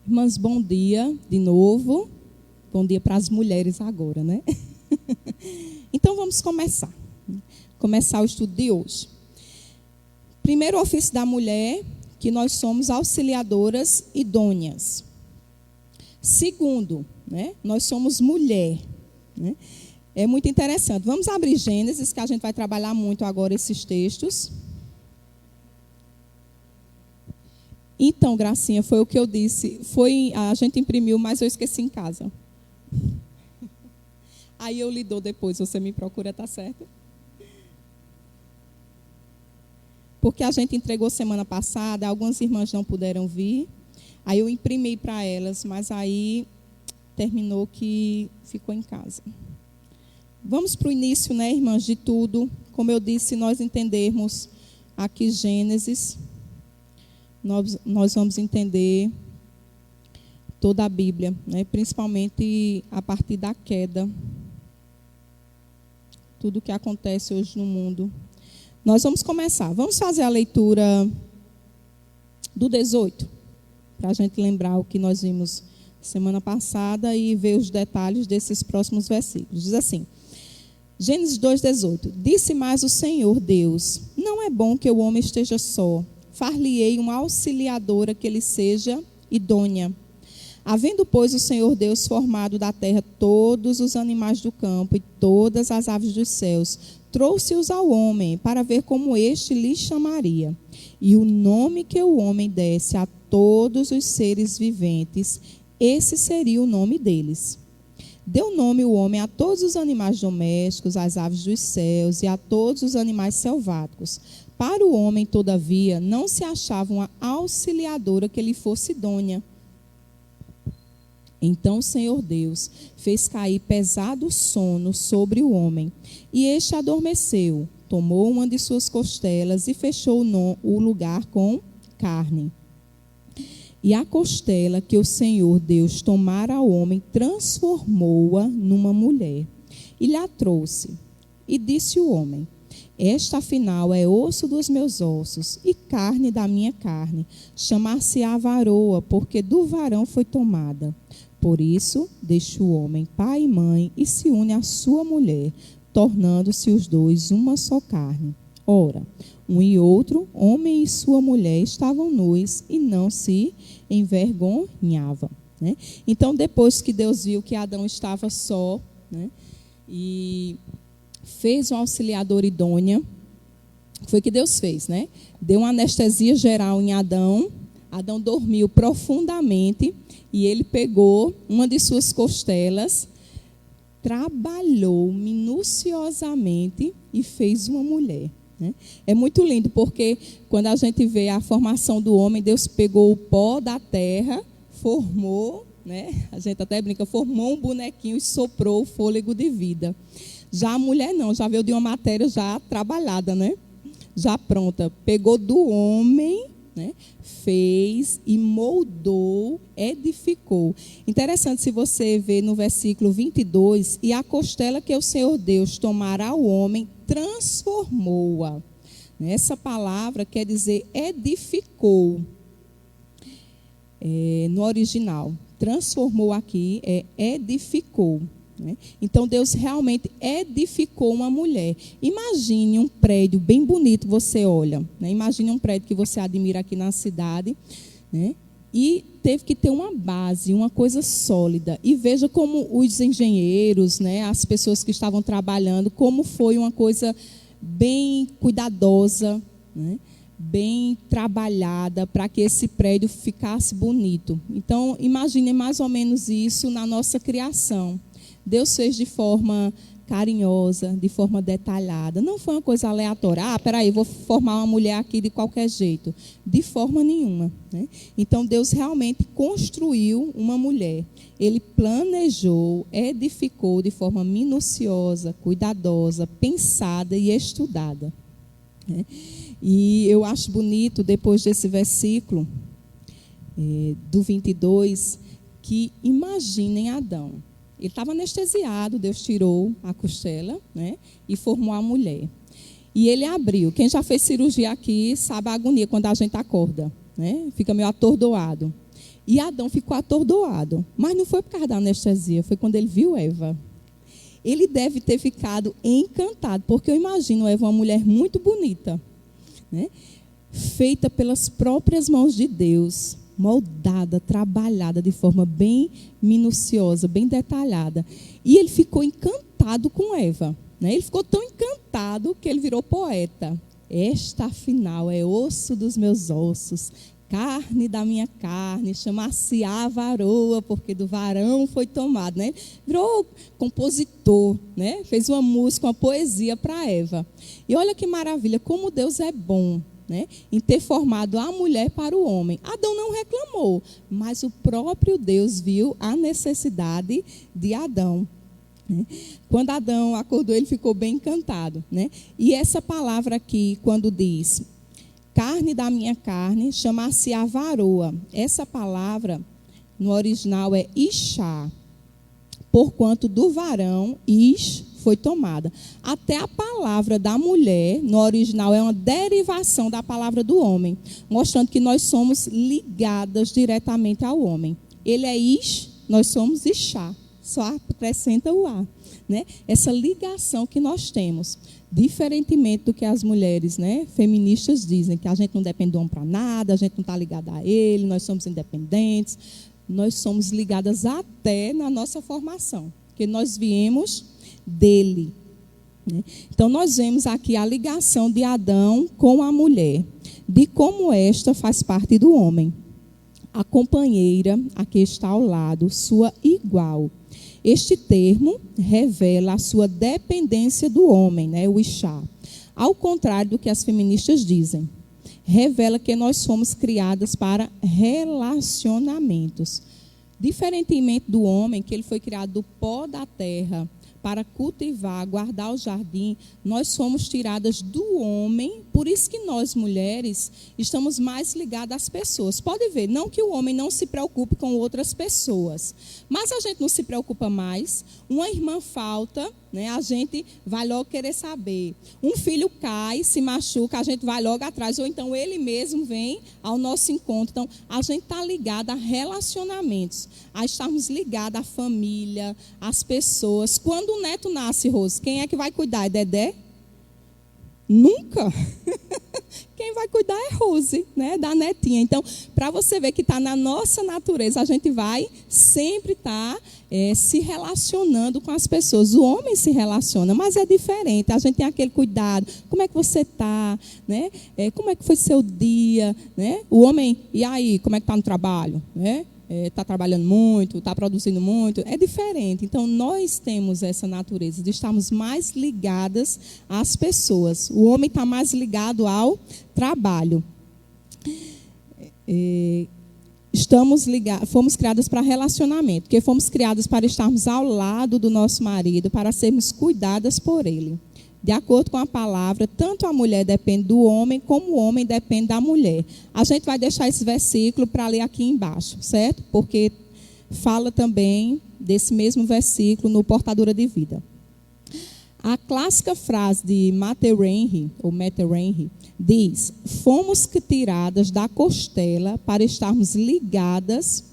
Irmãs, bom dia de novo. Bom dia para as mulheres agora, né? Então vamos começar o estudo de hoje. Primeiro, o ofício da mulher, que nós somos auxiliadoras idôneas. Segundo, né, nós somos mulher, né? É muito interessante. Vamos abrir Gênesis, que a gente vai trabalhar muito agora esses textos. Então, Gracinha, foi o que eu disse. A gente imprimiu, mas eu esqueci em casa. Aí eu lhe dou depois, você me procura, tá certo? Porque a gente entregou semana passada, algumas irmãs não puderam vir. Aí eu imprimi para elas, mas aí terminou que ficou em casa. Vamos para o início, né, irmãs, de tudo. Como eu disse, se nós entendermos aqui Gênesis, nós vamos entender toda a Bíblia, né? Principalmente a partir da queda. Tudo o que acontece hoje no mundo. Nós vamos começar. Vamos fazer a leitura do 18, para a gente lembrar o que nós vimos semana passada e ver os detalhes desses próximos versículos. Diz assim, Gênesis 2:18. Disse mais o Senhor Deus, não é bom que o homem esteja só. Far-lhe-ei uma auxiliadora que lhe seja idônea. Havendo, pois, o Senhor Deus formado da terra todos os animais do campo e todas as aves dos céus, trouxe-os ao homem para ver como este lhe chamaria. E o nome que o homem desse a todos os seres viventes, esse seria o nome deles. Deu nome o homem a todos os animais domésticos, às aves dos céus e a todos os animais selváticos. Para o homem, todavia, não se achava uma auxiliadora que lhe fosse idônea. Então o Senhor Deus fez cair pesado sono sobre o homem, e este adormeceu, tomou uma de suas costelas e fechou o lugar com carne. E a costela que o Senhor Deus tomara ao homem, transformou-a numa mulher, e lhe a trouxe. E disse o homem, esta afinal é osso dos meus ossos e carne da minha carne. Chamar-se-á varoa, porque do varão foi tomada. Por isso, deixa o homem pai e mãe e se une à sua mulher, tornando-se os dois uma só carne. Ora, um e outro, homem e sua mulher, estavam nus e não se envergonhavam. Né? Então, depois que Deus viu que Adão estava só, né, e fez uma auxiliadora idônea, foi o que Deus fez, né? Deu uma anestesia geral em Adão. Adão dormiu profundamente e ele pegou uma de suas costelas, trabalhou minuciosamente e fez uma mulher. Né? É muito lindo porque quando a gente vê a formação do homem, Deus pegou o pó da terra, formou, né? A gente até brinca, formou um bonequinho e soprou o fôlego de vida. Já a mulher não, já veio de uma matéria já trabalhada, né? Já pronta. Pegou do homem, né? Fez e moldou, edificou. Interessante se você ver no versículo 22, e a costela que o Senhor Deus tomará ao homem, transformou-a. Essa palavra quer dizer edificou. No original, transformou aqui, edificou. Né? Então Deus realmente edificou uma mulher. Imagine um prédio bem bonito, você olha, né? Imagine um prédio que você admira aqui na cidade, né? E teve que ter uma base, uma coisa sólida. E veja como os engenheiros, né, as pessoas que estavam trabalhando, como foi uma coisa bem cuidadosa, né? Bem trabalhada para que esse prédio ficasse bonito. Então imagine mais ou menos isso na nossa criação. Deus fez de forma carinhosa, de forma detalhada. Não foi uma coisa aleatória. Peraí, vou formar uma mulher aqui de qualquer jeito. De forma nenhuma. Né? Então, Deus realmente construiu uma mulher. Ele planejou, edificou de forma minuciosa, cuidadosa, pensada e estudada. Né? E eu acho bonito, depois desse versículo, do 22, que imaginem Adão. Ele estava anestesiado, Deus tirou a costela, né, e formou a mulher. E ele abriu. Quem já fez cirurgia aqui sabe a agonia quando a gente acorda, né? Fica meio atordoado. E Adão ficou atordoado. Mas não foi por causa da anestesia, foi quando ele viu Eva. Ele deve ter ficado encantado, porque eu imagino Eva uma mulher muito bonita, né? Feita pelas próprias mãos de Deus, moldada, trabalhada de forma bem minuciosa, bem detalhada. E ele ficou encantado com Eva, né? Ele ficou tão encantado que ele virou poeta. Esta, afinal, é osso dos meus ossos, carne da minha carne, chamar-se-á varoa, porque do varão foi tomado, né? Virou compositor, né? Fez uma música, uma poesia para Eva. E olha que maravilha, como Deus é bom, né? Em ter formado a mulher para o homem. Adão não reclamou, mas o próprio Deus viu a necessidade de Adão. Quando Adão acordou, ele ficou bem encantado, né? E essa palavra aqui, quando diz carne da minha carne, chamar-se-á varoa. Essa palavra, no original, é Ishá. Porquanto do varão, Ish, foi tomada. Até a palavra da mulher, no original, é uma derivação da palavra do homem, mostrando que nós somos ligadas diretamente ao homem. Ele é Ish, nós somos Ishá. Só acrescenta o A, né? Essa ligação que nós temos. Diferentemente do que as mulheres, né, feministas dizem, que a gente não depende do homem para nada, a gente não está ligada a ele, nós somos independentes. Nós somos ligadas até na nossa formação, porque nós viemos dele, né? Então, nós vemos aqui a ligação de Adão com a mulher, de como esta faz parte do homem. A companheira, a que está ao lado, sua igual. Este termo revela a sua dependência do homem, né, o Ishá. Ao contrário do que as feministas dizem. Revela que nós fomos criadas para relacionamentos. Diferentemente do homem, que ele foi criado do pó da terra, para cultivar, guardar o jardim, nós fomos tiradas do homem, por isso que nós, mulheres, estamos mais ligadas às pessoas. Pode ver, não que o homem não se preocupe com outras pessoas, mas a gente não se preocupa mais. Uma irmã falta, né, a gente vai logo querer saber. Um filho cai, se machuca, a gente vai logo atrás, ou então ele mesmo vem ao nosso encontro. Então, a gente está ligado a relacionamentos, a estarmos ligados à família, às pessoas. Quando o neto nasce, Rose, quem é que vai cuidar? É Dedé? Nunca. Quem vai cuidar é Rose, né, da netinha. Então, para você ver que está na nossa natureza, a gente vai sempre estar se relacionando com as pessoas. O homem se relaciona, mas é diferente. A gente tem aquele cuidado. Como é que você está? Né? Como é que foi seu dia? Né? O homem, e aí, como é que está no trabalho? Né? Está trabalhando muito, está produzindo muito, é diferente. Então, nós temos essa natureza de estarmos mais ligadas às pessoas. O homem está mais ligado ao trabalho. Fomos criadas para relacionamento, porque fomos criadas para estarmos ao lado do nosso marido, para sermos cuidadas por ele. De acordo com a palavra, tanto a mulher depende do homem, como o homem depende da mulher. A gente vai deixar esse versículo para ler aqui embaixo, certo? Porque fala também desse mesmo versículo no Portadora de Vida. A clássica frase de Matthew Henry diz: fomos tiradas da costela para estarmos ligadas,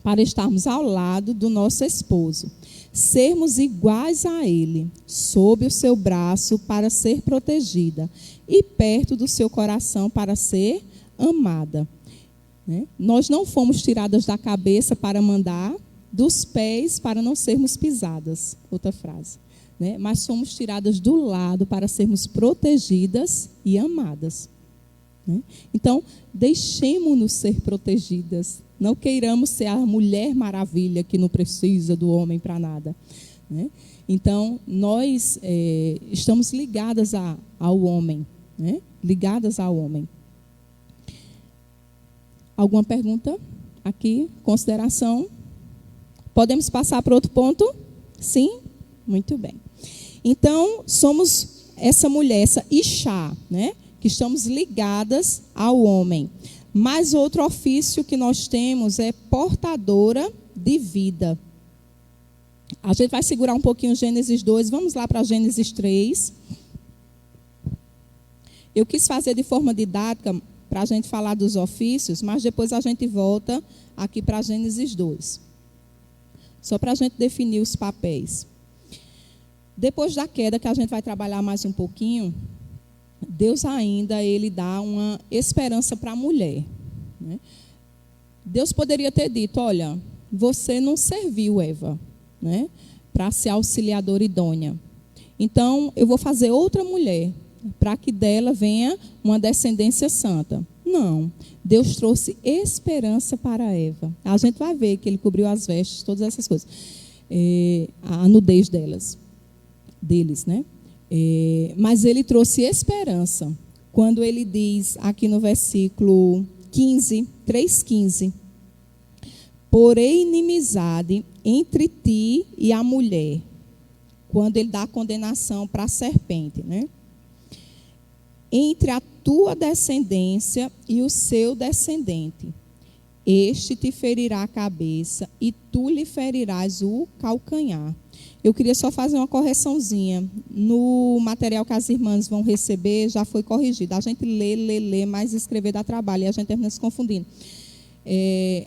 para estarmos ao lado do nosso esposo. Sermos iguais a ele, sob o seu braço para ser protegida e perto do seu coração para ser amada. Né? Nós não fomos tiradas da cabeça para mandar, dos pés para não sermos pisadas. Outra frase. Né? Mas fomos tiradas do lado para sermos protegidas e amadas. Né? Então, deixemos-nos ser protegidas. Não queiramos ser a mulher maravilha que não precisa do homem para nada. Né? Então, nós estamos ligadas ao homem. Né? Ligadas ao homem. Alguma pergunta aqui? Consideração? Podemos passar para outro ponto? Sim? Muito bem. Então, somos essa mulher, essa Ishá, né? Que estamos ligadas ao homem. Mas outro ofício que nós temos é portadora de vida. A gente vai segurar um pouquinho Gênesis 2, vamos lá para Gênesis 3. Eu quis fazer de forma didática para a gente falar dos ofícios, mas depois a gente volta aqui para Gênesis 2. Só para a gente definir os papéis. Depois da queda, que a gente vai trabalhar mais um pouquinho, Deus ainda ele dá uma esperança para a mulher, né? Deus poderia ter dito, olha, você não serviu, Eva, né, para ser auxiliadora idônea. Então, eu vou fazer outra mulher, para que dela venha uma descendência santa. Não, Deus trouxe esperança para Eva. A gente vai ver que ele cobriu as vestes, todas essas coisas. A nudez deles, né? Mas ele trouxe esperança. Quando ele diz aqui no versículo 15, 3,15. Porém, inimizade entre ti e a mulher. Quando ele dá a condenação para a serpente, né? Entre a tua descendência e o seu descendente. Este te ferirá a cabeça e tu lhe ferirás o calcanhar. Eu queria só fazer uma correçãozinha. No material que as irmãs vão receber, já foi corrigido. A gente lê, mas escrever dá trabalho e a gente termina se confundindo.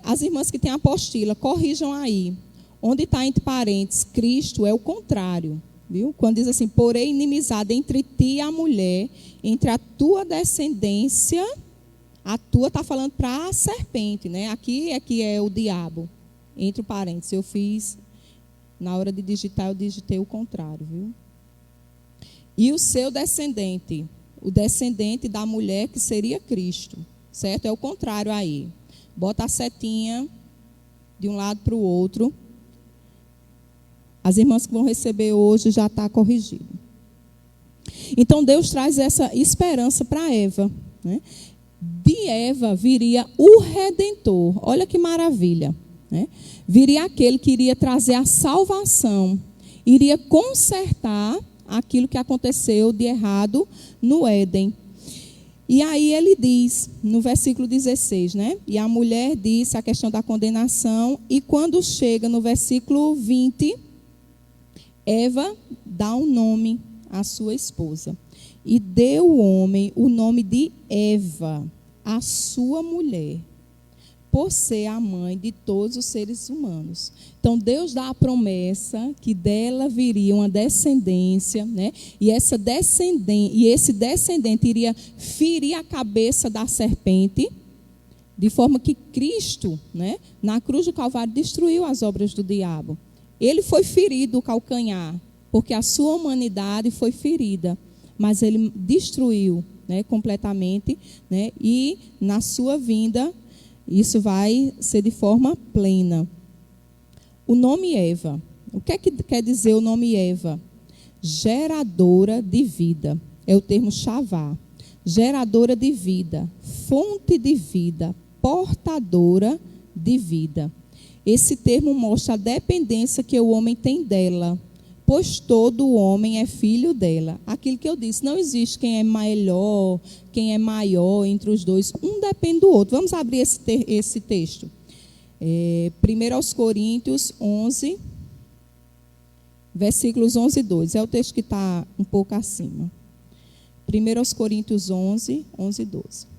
As irmãs que têm apostila, corrijam aí. Onde está entre parênteses, Cristo, é o contrário. Viu? Quando diz assim, porém inimizade entre ti e a mulher, entre a tua descendência, a tua está falando para a serpente, né? Aqui é que é o diabo, entre parênteses. Eu fiz, na hora de digitar, eu digitei o contrário, viu? E o seu descendente, o descendente da mulher que seria Cristo, certo? É o contrário aí. Bota a setinha de um lado para o outro. As irmãs que vão receber hoje já está corrigido. Então, Deus traz essa esperança para Eva, né? De Eva viria o Redentor. Olha que maravilha, né? Viria aquele que iria trazer a salvação, iria consertar aquilo que aconteceu de errado no Éden. E aí ele diz, no versículo 16, né? E a mulher disse a questão da condenação, e quando chega no versículo 20, Eva dá um nome à sua esposa. E deu o homem o nome de Eva, a sua mulher, por ser a mãe de todos os seres humanos. Então, Deus dá a promessa que dela viria uma descendência, né? E esse descendente iria ferir a cabeça da serpente, de forma que Cristo, né, na cruz do Calvário, destruiu as obras do diabo. Ele foi ferido o calcanhar, porque a sua humanidade foi ferida, mas ele destruiu, né, completamente, né, e na sua vinda, isso vai ser de forma plena. O nome Eva, o que é que quer dizer o nome Eva? Geradora de vida, é o termo chavá. Geradora de vida, fonte de vida, portadora de vida. Esse termo mostra a dependência que o homem tem dela, pois todo homem é filho dela. Aquilo que eu disse, não existe quem é melhor, quem é maior entre os dois. Um depende do outro. Vamos abrir esse texto. 1 Coríntios 11, versículos 11 e 12. É o texto que está um pouco acima. 1 Coríntios 11, 11 e 12.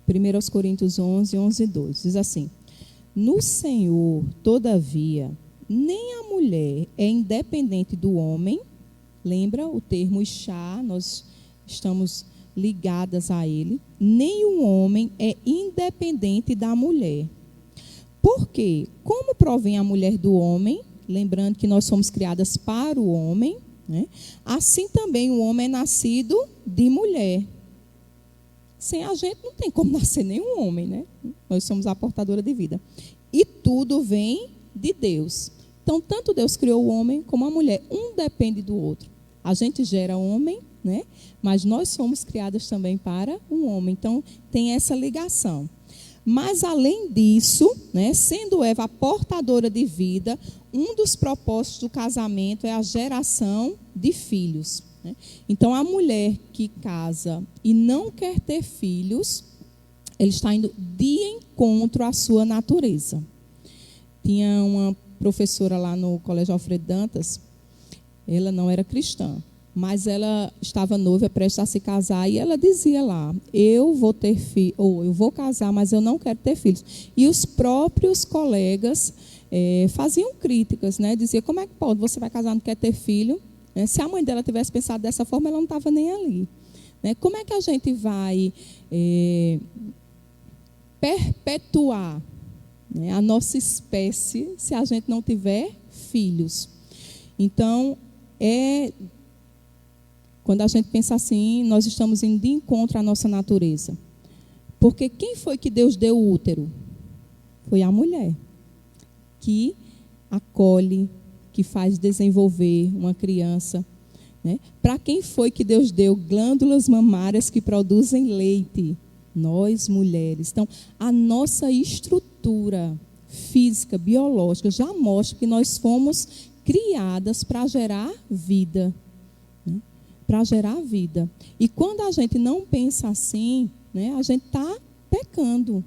Primeiros Coríntios 11, 11 e 12. Diz assim: no Senhor, todavia, nem a mulher é independente do homem. Lembra o termo Ixá, nós estamos ligadas a ele. Nem o homem é independente da mulher. Por quê? Como provém a mulher do homem, lembrando que nós somos criadas para o homem, né? Assim também o homem é nascido de mulher. Sem a gente não tem como nascer nenhum homem, né? Nós somos a portadora de vida. E tudo vem de Deus. Então, tanto Deus criou o homem como a mulher. Um depende do outro. A gente gera homem, né? Mas nós somos criadas também para um homem. Então, tem essa ligação. Mas, além disso, né, sendo Eva a portadora de vida, um dos propósitos do casamento é a geração de filhos, né? Então, a mulher que casa e não quer ter filhos, ele está indo de encontro à sua natureza. Tinha uma professora lá no Colégio Alfredo Dantas, ela não era cristã, mas ela estava noiva, prestes a se casar, e ela dizia lá: eu vou ter filho, ou eu vou casar, mas eu não quero ter filhos. E os próprios colegas faziam críticas, né? Diziam: como é que pode? Você vai casar e não quer ter filho? Se a mãe dela tivesse pensado dessa forma, ela não estava nem ali, né? Como é que a gente vai perpetuar, né, a nossa espécie se a gente não tiver filhos? Então, quando a gente pensa assim, nós estamos indo de encontro à nossa natureza. Porque quem foi que Deus deu o útero? Foi a mulher, que acolhe, que faz desenvolver uma criança, né? Para quem foi que Deus deu glândulas mamárias que produzem leite? Nós, mulheres. Então, a nossa estrutura física, biológica, já mostra que nós fomos criadas para gerar vida, né? Para gerar vida. E quando a gente não pensa assim, né, a gente está pecando,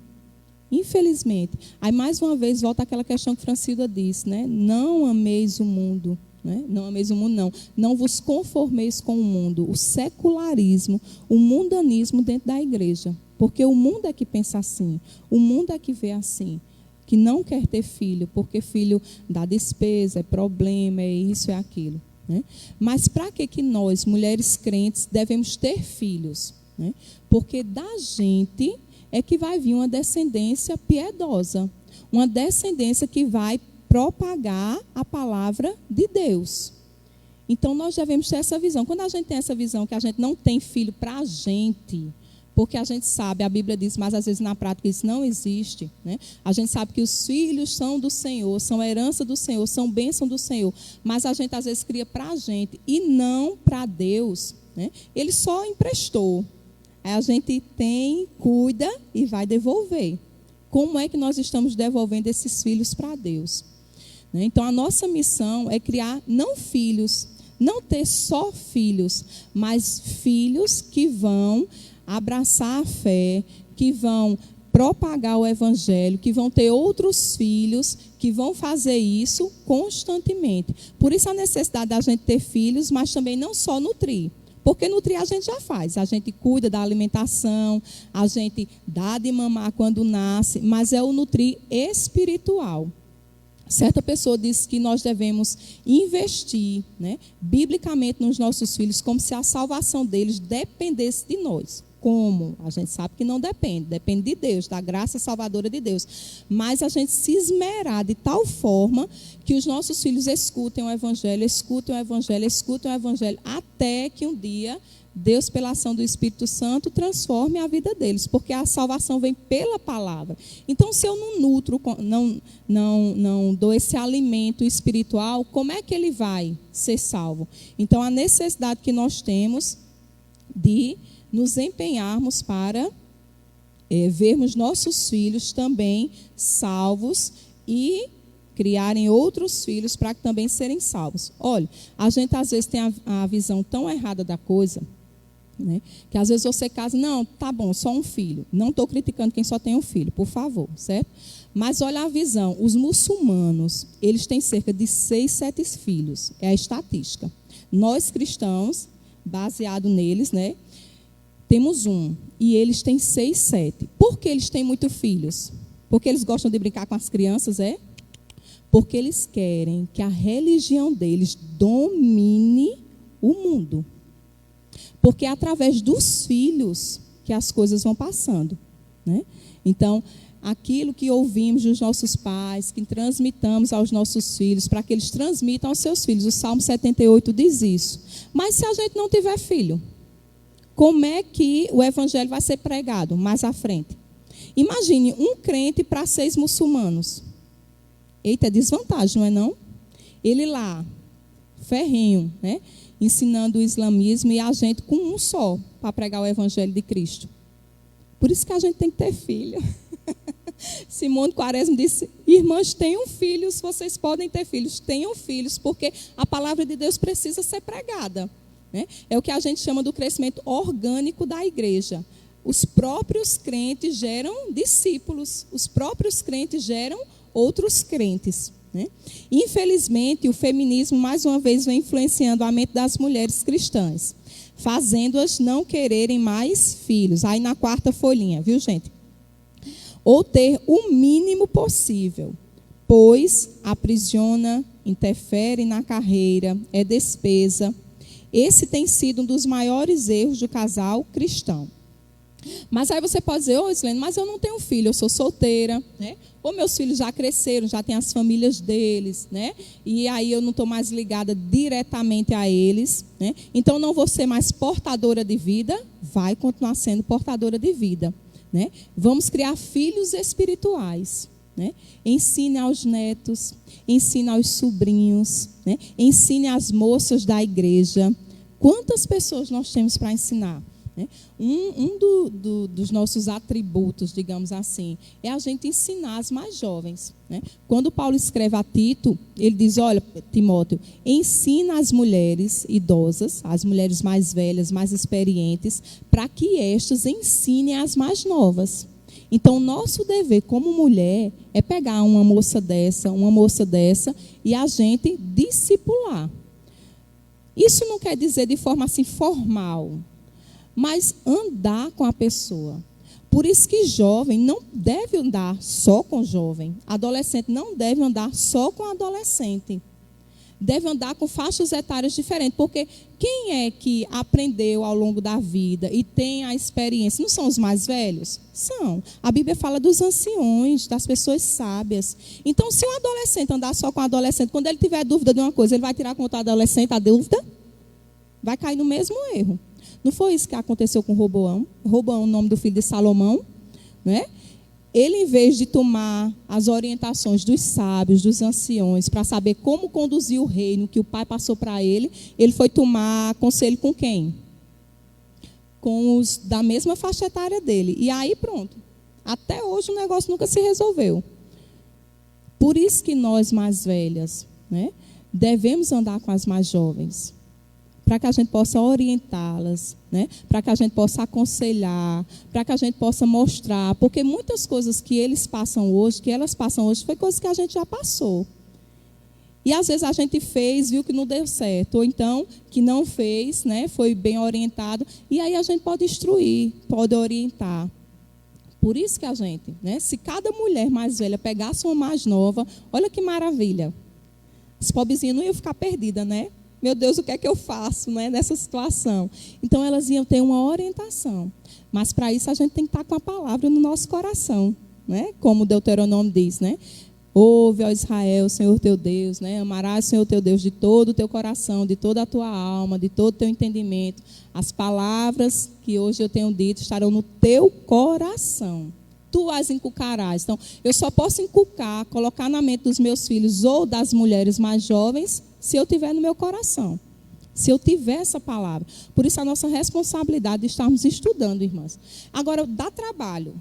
infelizmente. Aí, mais uma vez, volta àquela questão que Francilda disse, né? Não ameis o mundo. Né? Não ameis o mundo, não. Não vos conformeis com o mundo. O secularismo, o mundanismo dentro da igreja. Porque o mundo é que pensa assim. O mundo é que vê assim. Que não quer ter filho, porque filho dá despesa, é problema, é isso, é aquilo, né? Mas para que nós, mulheres crentes, devemos ter filhos, né? Porque da gente é que vai vir uma descendência piedosa, uma descendência que vai propagar a palavra de Deus. Então, nós devemos ter essa visão. Quando a gente tem essa visão que a gente não tem filho para a gente, porque a gente sabe, a Bíblia diz, mas às vezes na prática isso não existe, né? A gente sabe que os filhos são do Senhor, são herança do Senhor, são bênção do Senhor, mas a gente às vezes cria para a gente e não para Deus, né? Ele só emprestou. Aí a gente tem, cuida e vai devolver. Como é que nós estamos devolvendo esses filhos para Deus? Né? Então, a nossa missão é criar não filhos, não ter só filhos, mas filhos que vão abraçar a fé, que vão propagar o evangelho, que vão ter outros filhos que vão fazer isso constantemente. Por isso a necessidade da gente ter filhos, mas também não só nutrir. Porque nutrir a gente já faz, a gente cuida da alimentação, a gente dá de mamar quando nasce, mas é o nutrir espiritual. Certa pessoa disse que nós devemos investir, né, biblicamente nos nossos filhos, como se a salvação deles dependesse de nós. Como? A gente sabe que não depende, depende de Deus, da graça salvadora de Deus. Mas a gente se esmerar de tal forma que os nossos filhos escutem o evangelho, escutem o evangelho, escutem o evangelho, até que um dia Deus, pela ação do Espírito Santo, transforme a vida deles, porque a salvação vem pela palavra. Então, se eu não nutro, não dou esse alimento espiritual, como é que ele vai ser salvo? Então, a necessidade que nós temos de nos empenharmos para vermos nossos filhos também salvos e criarem outros filhos para que também serem salvos. Olha, a gente às vezes tem a visão tão errada da coisa, né, que às vezes você casa, não, tá bom, só um filho. Não estou criticando quem só tem um filho, por favor, certo? Mas olha a visão, os muçulmanos, eles têm cerca de 6, 7 filhos, é a estatística. Nós cristãos, baseado neles, né, temos um, e eles têm 6, 7. Por que eles têm muitos filhos? Porque eles gostam de brincar com as crianças, é? Porque eles querem que a religião deles domine o mundo. Porque é através dos filhos que as coisas vão passando, né? Então, aquilo que ouvimos dos nossos pais, que transmitamos aos nossos filhos, para que eles transmitam aos seus filhos. O Salmo 78 diz isso. Mas se a gente não tiver filho, como é que o evangelho vai ser pregado mais à frente? Imagine um crente para 6 muçulmanos. Eita, é desvantagem, não é não? Ele lá, ferrenho, né, ensinando o islamismo, e a gente com um só para pregar o evangelho de Cristo. Por isso que a gente tem que ter filho. Simone Quaresma disse: irmãs, tenham filhos, vocês podem ter filhos, tenham filhos, porque a palavra de Deus precisa ser pregada, né? É o que a gente chama do crescimento orgânico da igreja. Os próprios crentes geram discípulos, os próprios crentes geram outros crentes, né? Infelizmente, o feminismo, mais uma vez, vem influenciando a mente das mulheres cristãs, fazendo-as não quererem mais filhos. Aí na quarta folhinha, viu, gente? Ou ter o mínimo possível, pois aprisiona, interfere na carreira, é despesa. Esse tem sido um dos maiores erros do casal cristão. Mas aí você pode dizer: ô Islene, mas eu não tenho filho, eu sou solteira, né? Ou meus filhos já cresceram, já têm as famílias deles, né? E aí eu não estou mais ligada diretamente a eles, né? Então não vou ser mais portadora de vida. Vai continuar sendo portadora de vida, né? Vamos criar filhos espirituais, né? Ensine aos netos, ensine aos sobrinhos, né? Ensine às moças da igreja. Quantas pessoas nós temos para ensinar? Dos nossos atributos, digamos assim, é a gente ensinar as mais jovens, né? Quando Paulo escreve a Tito, ele diz: olha, Timóteo, ensina as mulheres idosas, as mulheres mais velhas, mais experientes, para que estas ensinem as mais novas. Então, o nosso dever como mulher é pegar uma moça dessa e a gente discipular. Isso não quer dizer de forma assim formal, mas andar com a pessoa. Por isso que jovem não deve andar só com jovem. Adolescente não deve andar só com adolescente. Deve andar com faixas etárias diferentes. Porque quem é que aprendeu ao longo da vida e tem a experiência? Não são os mais velhos? São. A Bíblia fala dos anciões, das pessoas sábias. Então, se um adolescente andar só com um adolescente, quando ele tiver dúvida de uma coisa, ele vai tirar com outro adolescente a dúvida? Vai cair no mesmo erro. Não foi isso que aconteceu com Roboão? Roboão, o nome do filho de Salomão, né? Ele, em vez de tomar as orientações dos sábios, dos anciões, para saber como conduzir o reino que o pai passou para ele, ele foi tomar conselho com quem? Com os da mesma faixa etária dele. E aí pronto. Até hoje o negócio nunca se resolveu. Por isso que nós mais velhas, né, devemos andar com as mais jovens, para que a gente possa orientá-las, né? Para que a gente possa aconselhar, para que a gente possa mostrar, porque muitas coisas que elas passam hoje, foi coisas que a gente já passou. E às vezes a gente fez, viu que não deu certo, ou então que não fez, né? Foi bem orientado, e aí a gente pode instruir, pode orientar. Por isso que a gente, né? Se cada mulher mais velha pegasse uma mais nova, olha que maravilha. As pobrezinhas não iam ficar perdidas, né? Meu Deus, o que é que eu faço, né, nessa situação? Então, elas iam ter uma orientação. Mas, para isso, a gente tem que estar com a palavra no nosso coração, né? Como o Deuteronômio diz, né? Ouve, ó Israel, o Senhor teu Deus, né? Amarás o Senhor teu Deus de todo o teu coração, de toda a tua alma, de todo o teu entendimento. As palavras que hoje eu tenho dito estarão no teu coração. Tu as inculcarás. Então, eu só posso inculcar, colocar na mente dos meus filhos ou das mulheres mais jovens, se eu tiver no meu coração, se eu tiver essa palavra. Por isso a nossa responsabilidade de estarmos estudando, irmãs. Agora, dá trabalho.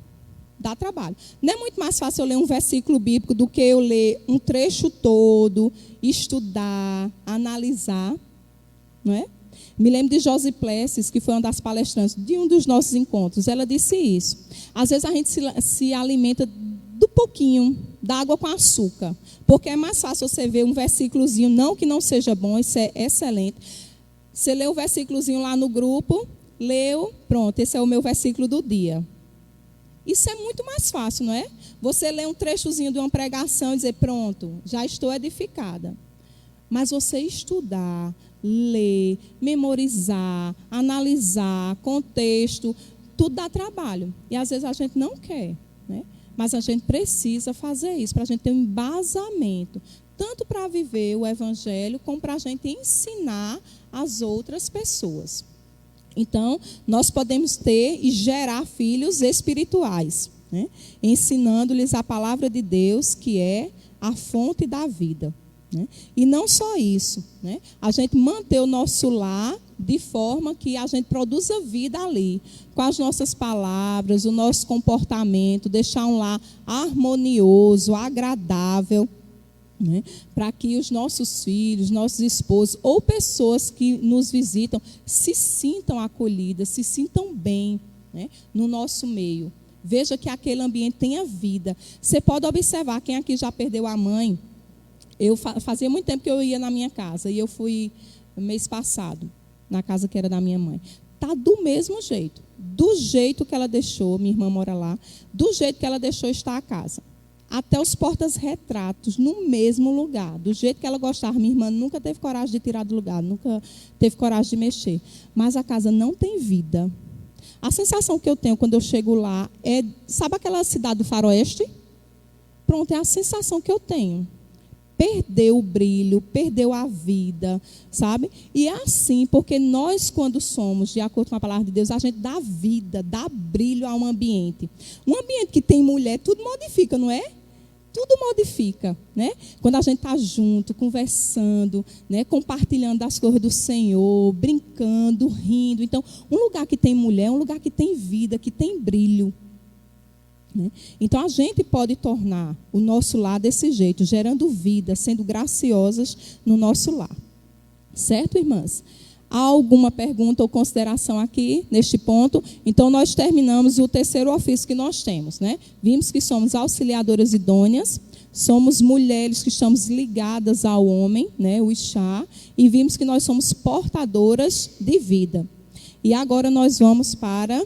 Não é muito mais fácil eu ler um versículo bíblico do que eu ler um trecho todo, estudar, analisar, não é? Me lembro de Josi Plessis, que foi uma das palestrantes de um dos nossos encontros. Ela disse isso. Às vezes a gente se alimenta do pouquinho, da água com açúcar. Porque é mais fácil você ver um versículozinho, não que não seja bom, isso é excelente. Você lê o versículozinho lá no grupo, leu, pronto, esse é o meu versículo do dia. Isso é muito mais fácil, não é? Você lê um trechozinho de uma pregação e dizer, pronto, já estou edificada. Mas você estudar, ler, memorizar, analisar, contexto, tudo dá trabalho. E às vezes a gente não quer, né? Mas a gente precisa fazer isso, para a gente ter um embasamento, tanto para viver o Evangelho, como para a gente ensinar as outras pessoas. Então, nós podemos ter e gerar filhos espirituais, né? Ensinando-lhes a palavra de Deus, que é a fonte da vida. né? E não só isso, né? A gente manter o nosso lar de forma que a gente produza vida ali, com as nossas palavras, o nosso comportamento, deixar um lar harmonioso, agradável, né? Para que os nossos filhos, nossos esposos ou pessoas que nos visitam se sintam acolhidas, se sintam bem, né? No nosso meio. Veja que aquele ambiente tenha vida. Você pode observar, quem aqui já perdeu a mãe, eu fazia muito tempo que eu ia na minha casa, e eu fui mês passado, na casa que era da minha mãe. Está do mesmo jeito. Do jeito que ela deixou, minha irmã mora lá, do jeito que ela deixou estar a casa. Até os portas-retratos, no mesmo lugar. Do jeito que ela gostava. Minha irmã nunca teve coragem de tirar do lugar, nunca teve coragem de mexer. Mas a casa não tem vida. A sensação que eu tenho quando eu chego lá é... Sabe aquela cidade do faroeste? Pronto, é a sensação que eu tenho. Perdeu o brilho, perdeu a vida, sabe? E é assim, porque nós, quando somos, de acordo com a palavra de Deus, a gente dá vida, dá brilho a um ambiente. Um ambiente que tem mulher, tudo modifica, não é? Tudo modifica, né? Quando a gente está junto, conversando, né? Compartilhando das coisas do Senhor, brincando, rindo. Então, um lugar que tem mulher é um lugar que tem vida, que tem brilho. Então a gente pode tornar o nosso lar desse jeito, gerando vida, sendo graciosas no nosso lar. Certo, irmãs? Há alguma pergunta ou consideração aqui neste ponto? Então nós terminamos o terceiro ofício que nós temos, né? Vimos que somos auxiliadoras idôneas, somos mulheres que estamos ligadas ao homem, né, o Ixá, e vimos que nós somos portadoras de vida. E agora nós vamos para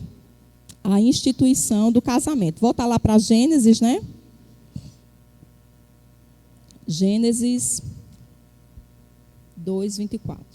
a instituição do casamento. Voltar lá para Gênesis, né? Gênesis 2, 24.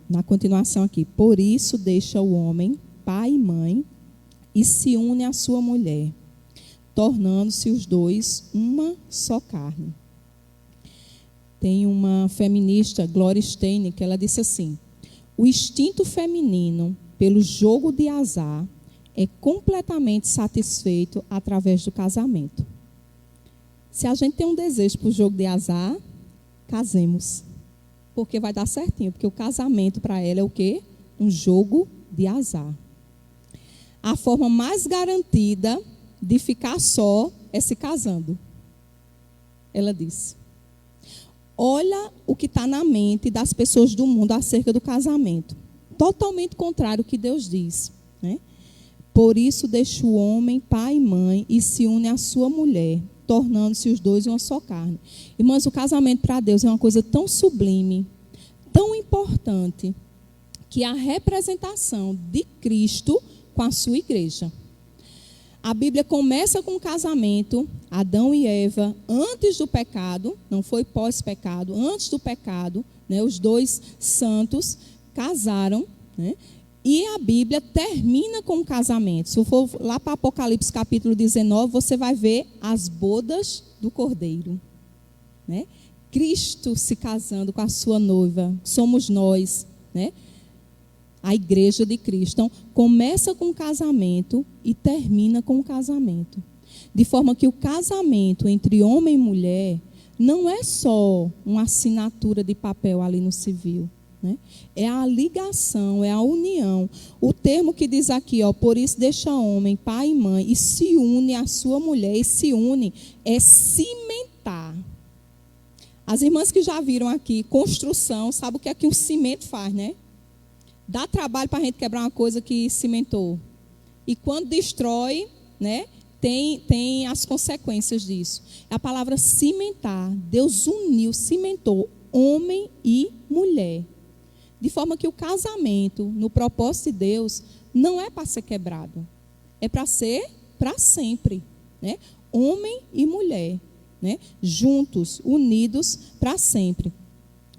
Na continuação aqui, por isso deixa o homem, pai e mãe, e se une à sua mulher, tornando-se os dois uma só carne. Tem uma feminista, Gloria Steinem, que ela disse assim: o instinto feminino pelo jogo de azar é completamente satisfeito através do casamento. Se a gente tem um desejo para o jogo de azar, casemos. Porque vai dar certinho, porque o casamento para ela é o quê? Um jogo de azar. A forma mais garantida de ficar só é se casando. Ela disse. Olha o que está na mente das pessoas do mundo acerca do casamento. Totalmente contrário ao que Deus diz, né? Por isso deixa o homem, pai e mãe, e se une à sua mulher, tornando-se os dois uma só carne. Irmãs, o casamento para Deus é uma coisa tão sublime, tão importante, que é a representação de Cristo com a sua igreja. A Bíblia começa com o casamento, Adão e Eva, antes do pecado, não foi pós-pecado, antes do pecado, né, os dois santos casaram, né? E a Bíblia termina com o casamento. Se for lá para Apocalipse capítulo 19, você vai ver as bodas do Cordeiro, né? Cristo se casando com a sua noiva, somos nós, né? A igreja de Cristo. Então, começa com o casamento e termina com o casamento. De forma que o casamento entre homem e mulher não é só uma assinatura de papel ali no civil. É a ligação, é a união. O termo que diz aqui, ó, por isso deixa homem, pai e mãe, e se une à sua mulher, e se une, é cimentar. As irmãs que já viram aqui, construção, sabe o que é que um cimento faz, né? Dá trabalho para a gente quebrar uma coisa que cimentou. E quando destrói, né, tem as consequências disso. É a palavra cimentar. Deus uniu, cimentou homem e mulher. De forma que o casamento, no propósito de Deus, não é para ser quebrado. É para ser para sempre, né? Homem e mulher, né? Juntos, unidos para sempre.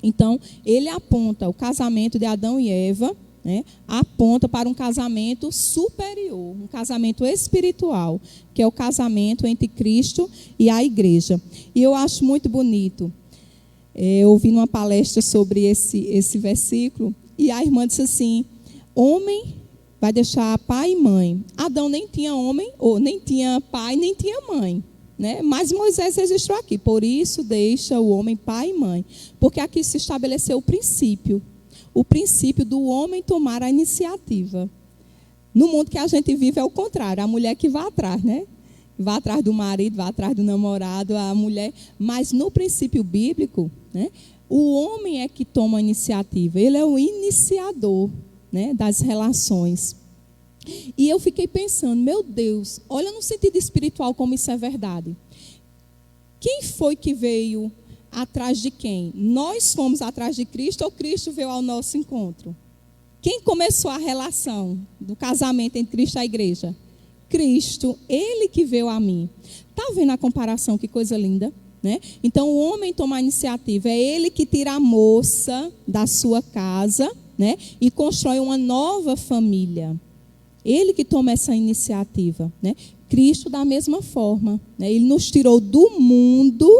Então, ele aponta o casamento de Adão e Eva, né, aponta para um casamento superior, um casamento espiritual, que é o casamento entre Cristo e a igreja. E eu acho muito bonito. Eu ouvi numa palestra sobre esse versículo, e a irmã disse assim: homem vai deixar pai e mãe. Adão nem tinha homem, ou nem tinha pai, nem tinha mãe, né? Mas Moisés registrou aqui: por isso deixa o homem pai e mãe. Porque aqui se estabeleceu o princípio do homem tomar a iniciativa. No mundo que a gente vive é o contrário, a mulher que vai atrás, né? Vai atrás do marido, vai atrás do namorado, a mulher. Mas no princípio bíblico, né, o homem é que toma a iniciativa, ele é o iniciador, né, das relações. E eu fiquei pensando, meu Deus, olha no sentido espiritual como isso é verdade. Quem foi que veio atrás de quem? Nós fomos atrás de Cristo ou Cristo veio ao nosso encontro? Quem começou a relação do casamento entre Cristo e a igreja? Cristo, ele que veio a mim. Está vendo a comparação? Que coisa linda, né? Então o homem toma a iniciativa, é ele que tira a moça da sua casa, né, e constrói uma nova família. Ele que toma essa iniciativa, né? Cristo da mesma forma, né? Ele nos tirou do mundo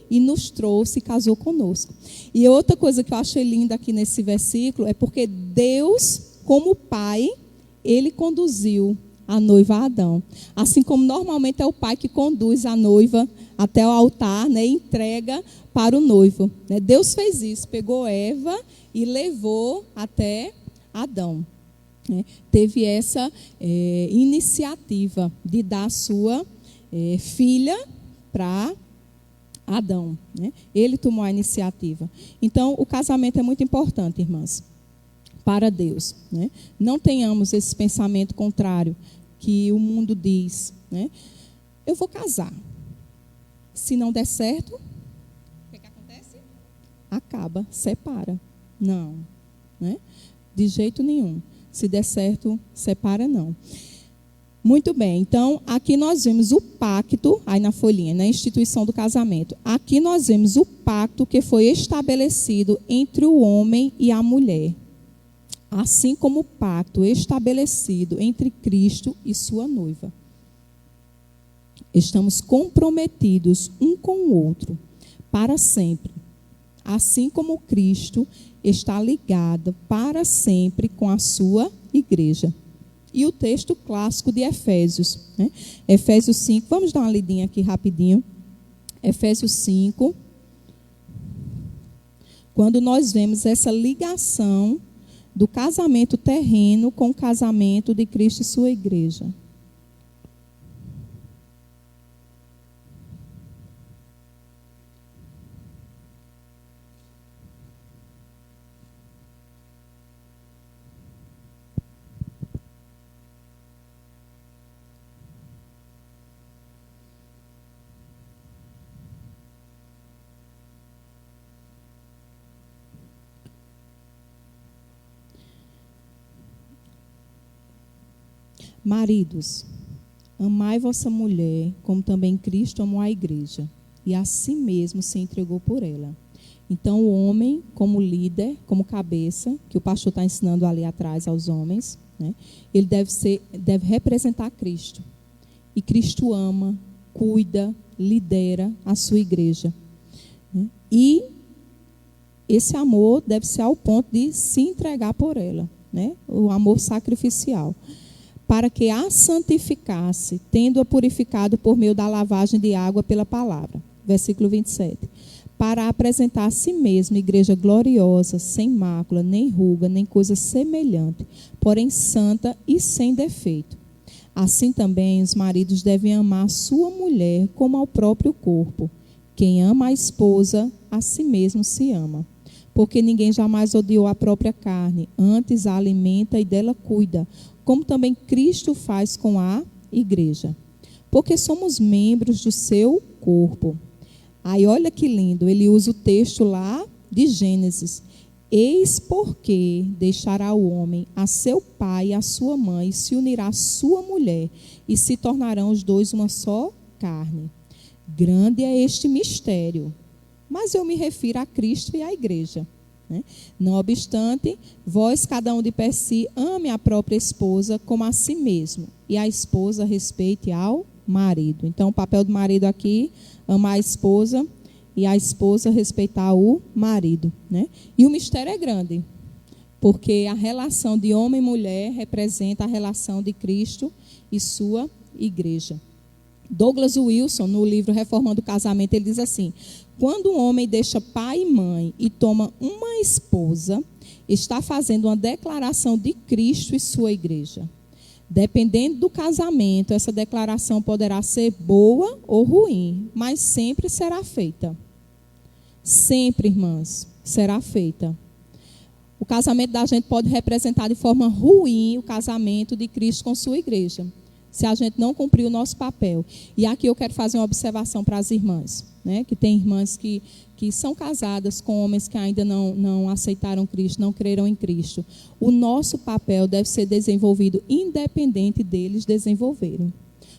e nos trouxe e casou conosco. E outra coisa que eu achei linda aqui nesse versículo é porque Deus, como pai, ele conduziu a noiva a Adão. Assim como normalmente é o pai que conduz a noiva até o altar, né, e entrega para o noivo, né? Deus fez isso, pegou Eva e levou até Adão, né? Teve essa iniciativa de dar a sua filha para Adão, né? Ele tomou a iniciativa. Então, o casamento é muito importante, irmãs, para Deus, né? Não tenhamos esse pensamento contrário que o mundo diz, né? Eu vou casar. Se não der certo, o que acontece? Acaba, separa. Não, né? De jeito nenhum. Se der certo, separa não. Muito bem, então aqui nós vemos o pacto, aí na folhinha, na instituição do casamento. Aqui nós vemos o pacto que foi estabelecido entre o homem e a mulher. Assim como o pacto estabelecido entre Cristo e sua noiva. Estamos comprometidos um com o outro para sempre. Assim como Cristo está ligado para sempre com a sua igreja. E o texto clássico de Efésios, né? Efésios 5, vamos dar uma lidinha aqui rapidinho. Efésios 5, quando nós vemos essa ligação do casamento terreno com o casamento de Cristo e sua igreja. Maridos, amai vossa mulher, como também Cristo amou a igreja, e a si mesmo se entregou por ela. Então, o homem, como líder, como cabeça, que o pastor está ensinando ali atrás aos homens, né, ele deve representar Cristo. E Cristo ama, cuida, lidera a sua igreja, né, e esse amor deve ser ao ponto de se entregar por ela, né, o amor sacrificial. Para que a santificasse, tendo-a purificado por meio da lavagem de água pela palavra. Versículo 27. Para apresentar a si mesmo igreja gloriosa, sem mácula, nem ruga, nem coisa semelhante, porém santa e sem defeito. Assim também os maridos devem amar a sua mulher como ao próprio corpo. Quem ama a esposa, a si mesmo se ama. Porque ninguém jamais odiou a própria carne, antes a alimenta e dela cuida, como também Cristo faz com a igreja. Porque somos membros do seu corpo. Aí olha que lindo, ele usa o texto lá de Gênesis. Eis porque deixará o homem a seu pai e a sua mãe, e se unirá à sua mulher, e se tornarão os dois uma só carne. Grande é este mistério, mas eu me refiro a Cristo e à igreja. né? Não obstante, vós, cada um de per si, ame a própria esposa como a si mesmo, e a esposa respeite ao marido. Então, o papel do marido aqui, amar a esposa, e a esposa respeitar o marido, né? E o mistério é grande, porque a relação de homem e mulher representa a relação de Cristo e sua igreja. Douglas Wilson, no livro Reformando o Casamento, ele diz assim: quando um homem deixa pai e mãe e toma uma esposa, está fazendo uma declaração de Cristo e sua igreja. Dependendo do casamento, essa declaração poderá ser boa ou ruim, mas sempre será feita. Sempre, irmãs, será feita. O casamento da gente pode representar de forma ruim o casamento de Cristo com sua igreja, se a gente não cumprir o nosso papel. E aqui eu quero fazer uma observação para as irmãs, né? Que tem irmãs que são casadas com homens que ainda não aceitaram Cristo, não creram em Cristo. O nosso papel deve ser desenvolvido independente deles desenvolverem.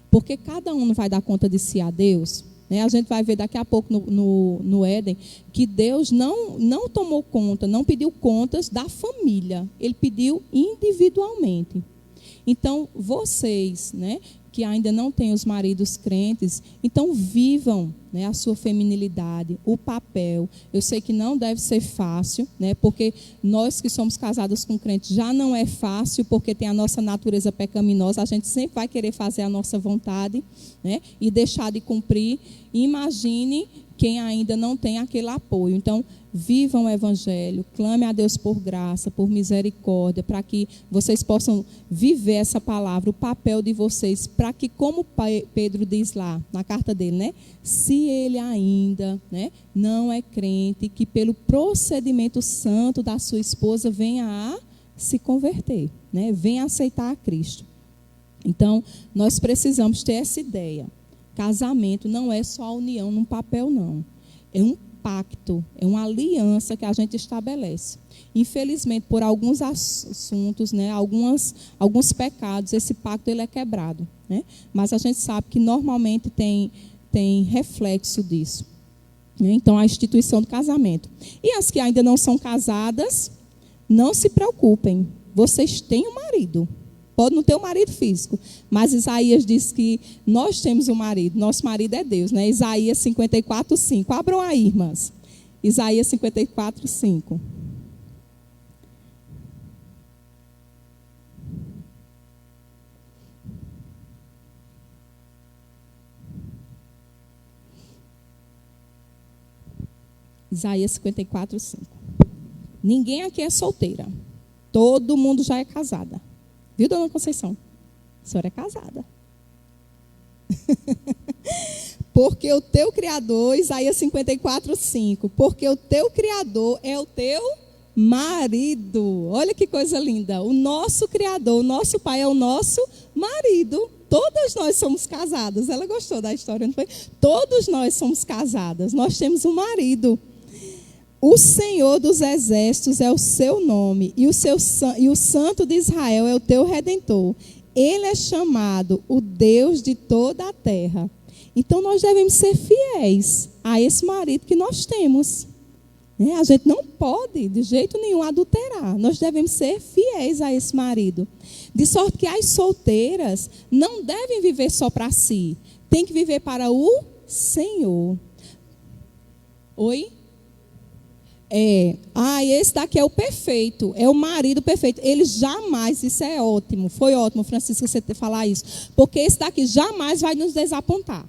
Porque cada um não vai dar conta de si a Deus. A gente vai ver daqui a pouco no Éden que Deus não tomou conta, não pediu contas da família. Ele pediu individualmente. Então, vocês, né, que ainda não têm os maridos crentes, então vivam, né, a sua feminilidade, o papel. Eu sei que não deve ser fácil, né, porque nós que somos casadas com crentes já não é fácil, porque tem a nossa natureza pecaminosa, a gente sempre vai querer fazer a nossa vontade, né, e deixar de cumprir. Imagine quem ainda não tem aquele apoio. Então, vivam o evangelho, clame a Deus por graça, por misericórdia, para que vocês possam viver essa palavra, o papel de vocês, para que, como Pedro diz lá na carta dele, né, se ele ainda, né, não é crente, que pelo procedimento santo da sua esposa venha a se converter, né, venha a aceitar a Cristo. Então, nós precisamos ter essa ideia. Casamento não é só a união num papel, não. É um pacto, é uma aliança que a gente estabelece. Infelizmente, por alguns assuntos, né, alguns pecados, esse pacto ele é quebrado, né? Mas a gente sabe que normalmente tem reflexo disso, né? Então, a instituição do casamento. E as que ainda não são casadas, não se preocupem, vocês têm um marido. Pode não ter um marido físico, mas Isaías diz que nós temos um marido, nosso marido é Deus, né? Isaías 54:5. Abram aí, irmãs. Isaías 54:5. Isaías 54:5. Ninguém aqui é solteira. Todo mundo já é casada. Viu, dona Conceição? A senhora é casada. Porque o teu Criador, Isaías 54:5, porque o teu Criador é o teu marido. Olha que coisa linda. O nosso Criador, o nosso Pai é o nosso marido. Todas nós somos casadas. Ela gostou da história, não foi? Todos nós somos casadas. Nós temos um marido. O Senhor dos Exércitos é o seu nome, e o Santo de Israel é o teu Redentor. Ele é chamado o Deus de toda a terra. Então, nós devemos ser fiéis a esse marido que nós temos. A gente não pode, de jeito nenhum, adulterar. Nós devemos ser fiéis a esse marido. De sorte que as solteiras não devem viver só para si. Tem que viver para o Senhor. Oi? Esse daqui é o perfeito, é o marido perfeito. Ele jamais, isso é ótimo, foi ótimo, Francisco, você falar isso. Porque esse daqui jamais vai nos desapontar,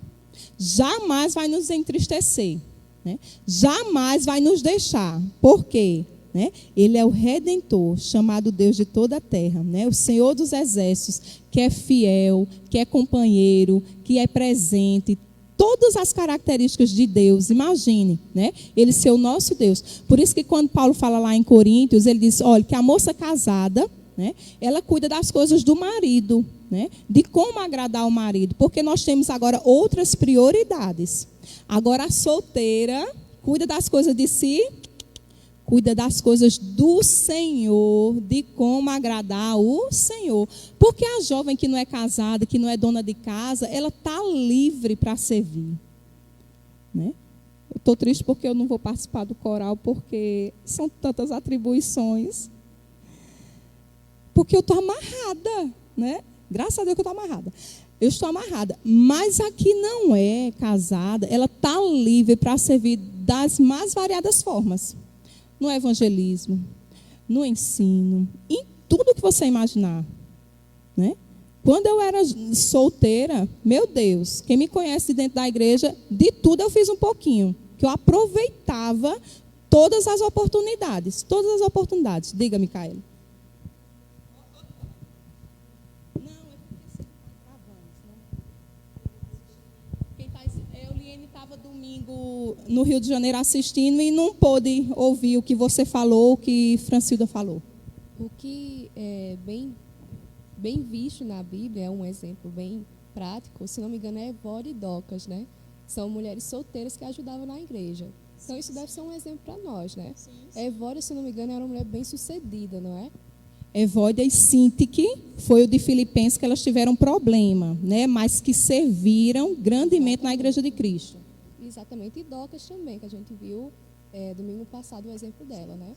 jamais vai nos entristecer, né? Jamais vai nos deixar. Por quê? Né? Ele é o Redentor, chamado Deus de toda a terra, né? O Senhor dos Exércitos, que é fiel, que é companheiro, que é presente. Todas as características de Deus, imagine, né? Ele ser o nosso Deus. Por isso que quando Paulo fala lá em Coríntios, ele diz, olha, que a moça casada, né, ela cuida das coisas do marido, né? De como agradar o marido, porque nós temos agora outras prioridades. Agora a solteira cuida das coisas de si, cuida das coisas do Senhor, de como agradar o Senhor. Porque a jovem que não é casada, que não é dona de casa, ela está livre para servir, né? estou triste porque eu não vou participar do coral, porque são tantas atribuições. Porque eu estou amarrada, né? Graças a Deus que eu estou amarrada. Eu estou amarrada. Mas a que não é casada, ela está livre para servir das mais variadas formas. No evangelismo, no ensino, em tudo que você imaginar, né? Quando eu era solteira, meu Deus, quem me conhece dentro da igreja, de tudo eu fiz um pouquinho. Que eu aproveitava todas as oportunidades. Todas as oportunidades. Diga, Micaela. Eliane estava domingo no Rio de Janeiro assistindo e não pôde ouvir o que você falou, o que Francilda falou. O que é bem visto na Bíblia, é um exemplo bem prático, se não me engano, é Evódia e Docas, né? São mulheres solteiras que ajudavam na igreja. Então, isso deve ser um exemplo para nós, né? Evódia, se não me engano, era uma mulher bem sucedida, não é? Evódia e Sintique foi o de Filipenses, que elas tiveram problema, né? Mas que serviram grandemente na igreja de Cristo. Exatamente. E Docas também, que a gente viu domingo passado o exemplo dela, né?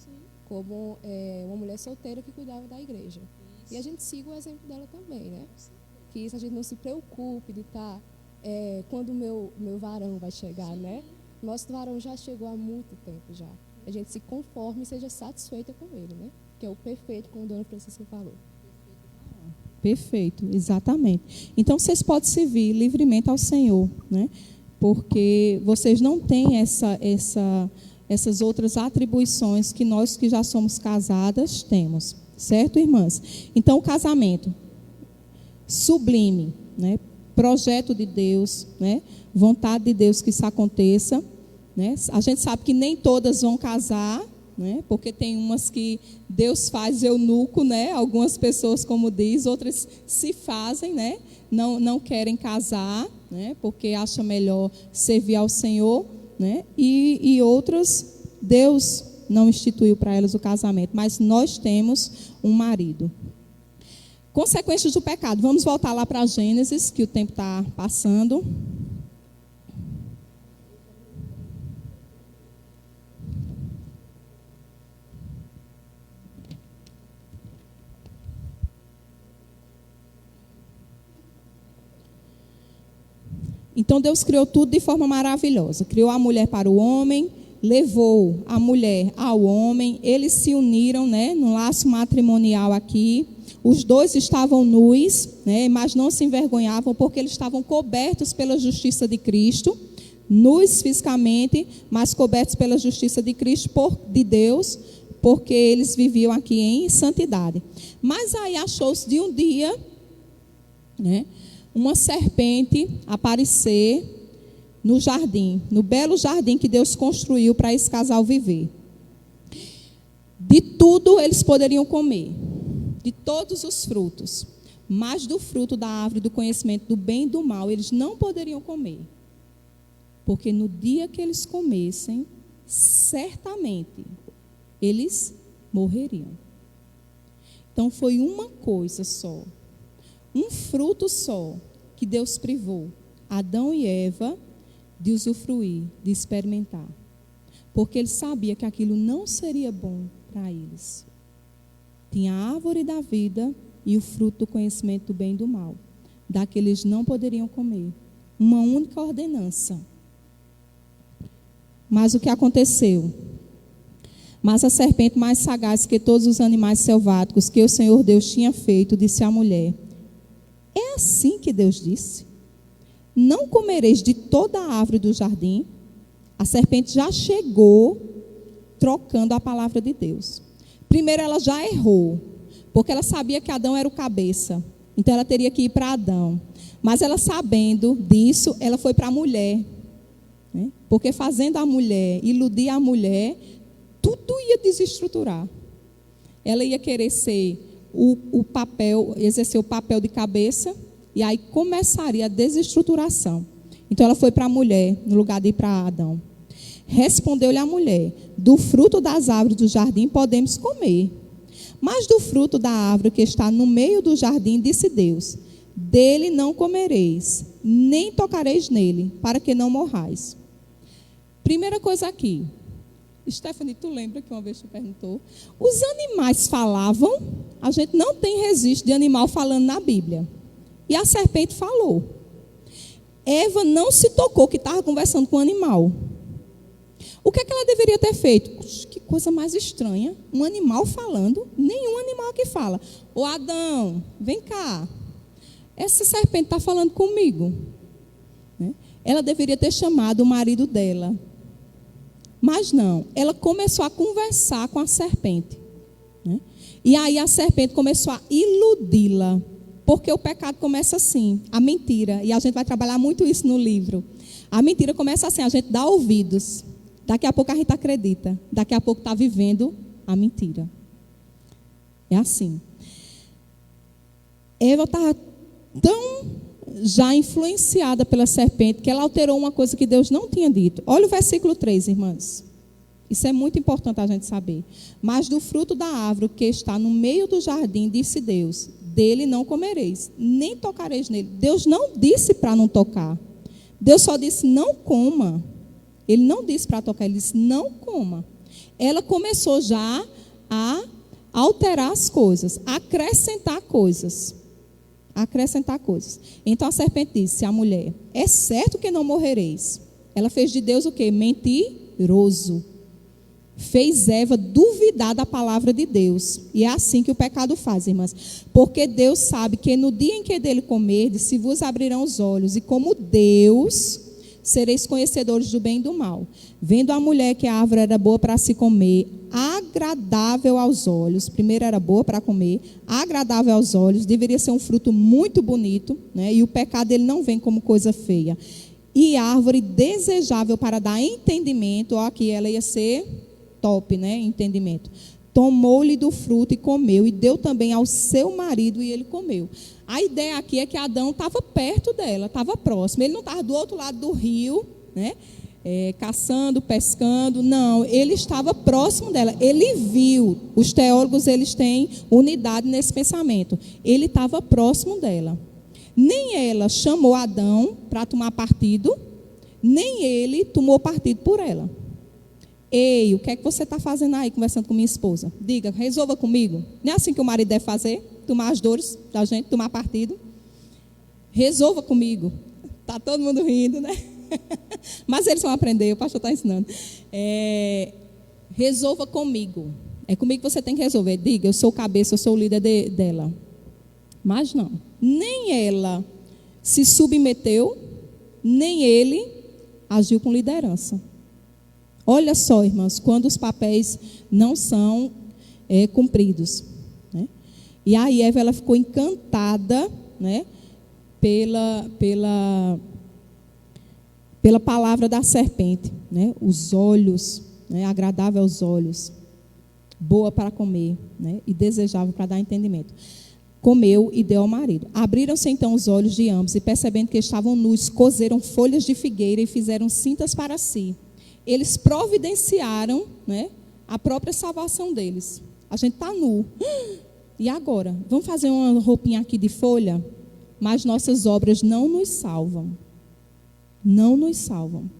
Como uma mulher solteira que cuidava da igreja. E a gente siga o exemplo dela também, né? Que isso a gente não se preocupe de estar... quando o meu varão vai chegar, né? Nosso varão já chegou há muito tempo já. A gente se conforme e seja satisfeita com ele, né? Que é o perfeito, como a dona Francisca falou. Perfeito, exatamente. Então, vocês podem servir livremente ao Senhor, né? Porque vocês não têm essas outras atribuições que nós que já somos casadas temos. Certo, irmãs? Então, o casamento, sublime, né? Projeto de Deus, né? Vontade de Deus que isso aconteça, né? A gente sabe que nem todas vão casar, né? Porque tem umas que Deus faz eunuco, né? Algumas pessoas, como diz, outras se fazem, né? Não querem casar, né? Porque acham melhor servir ao Senhor, né? E outras, Deus não instituiu para elas o casamento, mas nós temos um marido. Consequências do pecado. Vamos voltar lá para Gênesis, que o tempo está passando. Então Deus criou tudo de forma maravilhosa. Criou a mulher para o homem, levou a mulher ao homem, eles se uniram, né, no laço matrimonial aqui. Os dois estavam nus, né, mas não se envergonhavam porque eles estavam cobertos pela justiça de Cristo, nus fisicamente, mas cobertos pela justiça de Cristo, de Deus, porque eles viviam aqui em santidade. Mas aí achou-se de um dia, né, uma serpente aparecer no jardim, no belo jardim que Deus construiu para esse casal viver. De tudo eles poderiam comer, de todos os frutos, mas do fruto da árvore do conhecimento do bem e do mal eles não poderiam comer, porque no dia que eles comessem, certamente eles morreriam. Então foi uma coisa só, um fruto só que Deus privou Adão e Eva de usufruir, de experimentar. Porque ele sabia que aquilo não seria bom para eles. Tinha a árvore da vida e o fruto do conhecimento do bem e do mal. Daqueles não poderiam comer. Uma única ordenança. Mas o que aconteceu? Mas a serpente mais sagaz que todos os animais selváticos que o Senhor Deus tinha feito, disse à mulher: é assim que Deus disse: não comereis de toda a árvore do jardim. A serpente já chegou trocando a palavra de Deus. Primeiro ela já errou, porque ela sabia que Adão era o cabeça. Então ela teria que ir para Adão. Mas ela sabendo disso, ela foi para a mulher. Né? Porque fazendo a mulher, iludir a mulher, tudo ia desestruturar. Ela ia querer ser o papel, exercer o papel de cabeça, e aí começaria a desestruturação. Então ela foi para a mulher, no lugar de ir para Adão. Respondeu-lhe a mulher: do fruto das árvores do jardim podemos comer, mas do fruto da árvore que está no meio do jardim, disse Deus: dele não comereis, nem tocareis nele, para que não morrais. Primeira coisa aqui. Stephanie, tu lembra que uma vez tu perguntou? Os animais falavam, a gente não tem registro de animal falando na Bíblia. E a serpente falou. Eva não se tocou que estava conversando com o animal. O que é que ela deveria ter feito? Que coisa mais estranha. Um animal falando, nenhum animal que fala. Ô Adão, vem cá. Essa serpente está falando comigo. Ela deveria ter chamado o marido dela. Mas não, ela começou a conversar com a serpente. E aí a serpente começou a iludi-la. Porque o pecado começa assim, a mentira. E a gente vai trabalhar muito isso no livro. A mentira começa assim, a gente dá ouvidos. Daqui a pouco a gente acredita. Daqui a pouco está vivendo a mentira. É assim. Eva estava tão já influenciada pela serpente que ela alterou uma coisa que Deus não tinha dito. Olha o versículo 3, irmãs. Isso é muito importante a gente saber. Mas do fruto da árvore que está no meio do jardim, disse Deus, dele não comereis, nem tocareis nele. Deus não disse para não tocar. Deus só disse não coma. Ele não disse para tocar, ele disse não coma. Ela começou já a alterar as coisas, a acrescentar coisas. Acrescentar coisas. Então a serpente disse à mulher, é certo que não morrereis. Ela fez de Deus o quê? Mentiroso. Fez Eva duvidar da palavra de Deus. E é assim que o pecado faz, irmãs. Porque Deus sabe que no dia em que dele comerdes, se vos abrirão os olhos, e como Deus, sereis conhecedores do bem e do mal. Vendo a mulher que a árvore era boa para se comer, agradável aos olhos. Primeiro era boa para comer, agradável aos olhos, deveria ser um fruto muito bonito, né? E o pecado ele não vem como coisa feia. E árvore desejável para dar entendimento, ó, aqui ela ia ser top, né? Entendimento. Tomou-lhe do fruto e comeu, e deu também ao seu marido e ele comeu. A ideia aqui é que Adão estava perto dela, estava próximo. Ele não estava do outro lado do rio, né? Caçando, pescando, não, ele estava próximo dela, ele viu, os teólogos eles têm unidade nesse pensamento, ele estava próximo dela, nem ela chamou Adão para tomar partido, nem ele tomou partido por ela. Ei, o que é que você está fazendo aí conversando com minha esposa? Diga, resolva comigo. Não é assim que o marido deve fazer? Tomar as dores da gente, tomar partido? Resolva comigo. Está todo mundo rindo, né? Mas eles vão aprender, o pastor está ensinando. Resolva comigo. É comigo que você tem que resolver. Diga, eu sou o cabeça, eu sou o líder dela. Mas não. Nem ela se submeteu, nem ele agiu com liderança. Olha só, irmãos, quando os papéis não são cumpridos. Né? E aí Eva ela ficou encantada, né, pela palavra da serpente, né? Os olhos, né? Agradável aos olhos, boa para comer, né? E desejável para dar entendimento. Comeu e deu ao marido. Abriram-se então os olhos de ambos e percebendo que estavam nus, coseram folhas de figueira e fizeram cintas para si. Eles providenciaram, né, a própria salvação deles. A gente está nu. E agora? Vamos fazer uma roupinha aqui de folha? Mas nossas obras não nos salvam. Não nos salvam.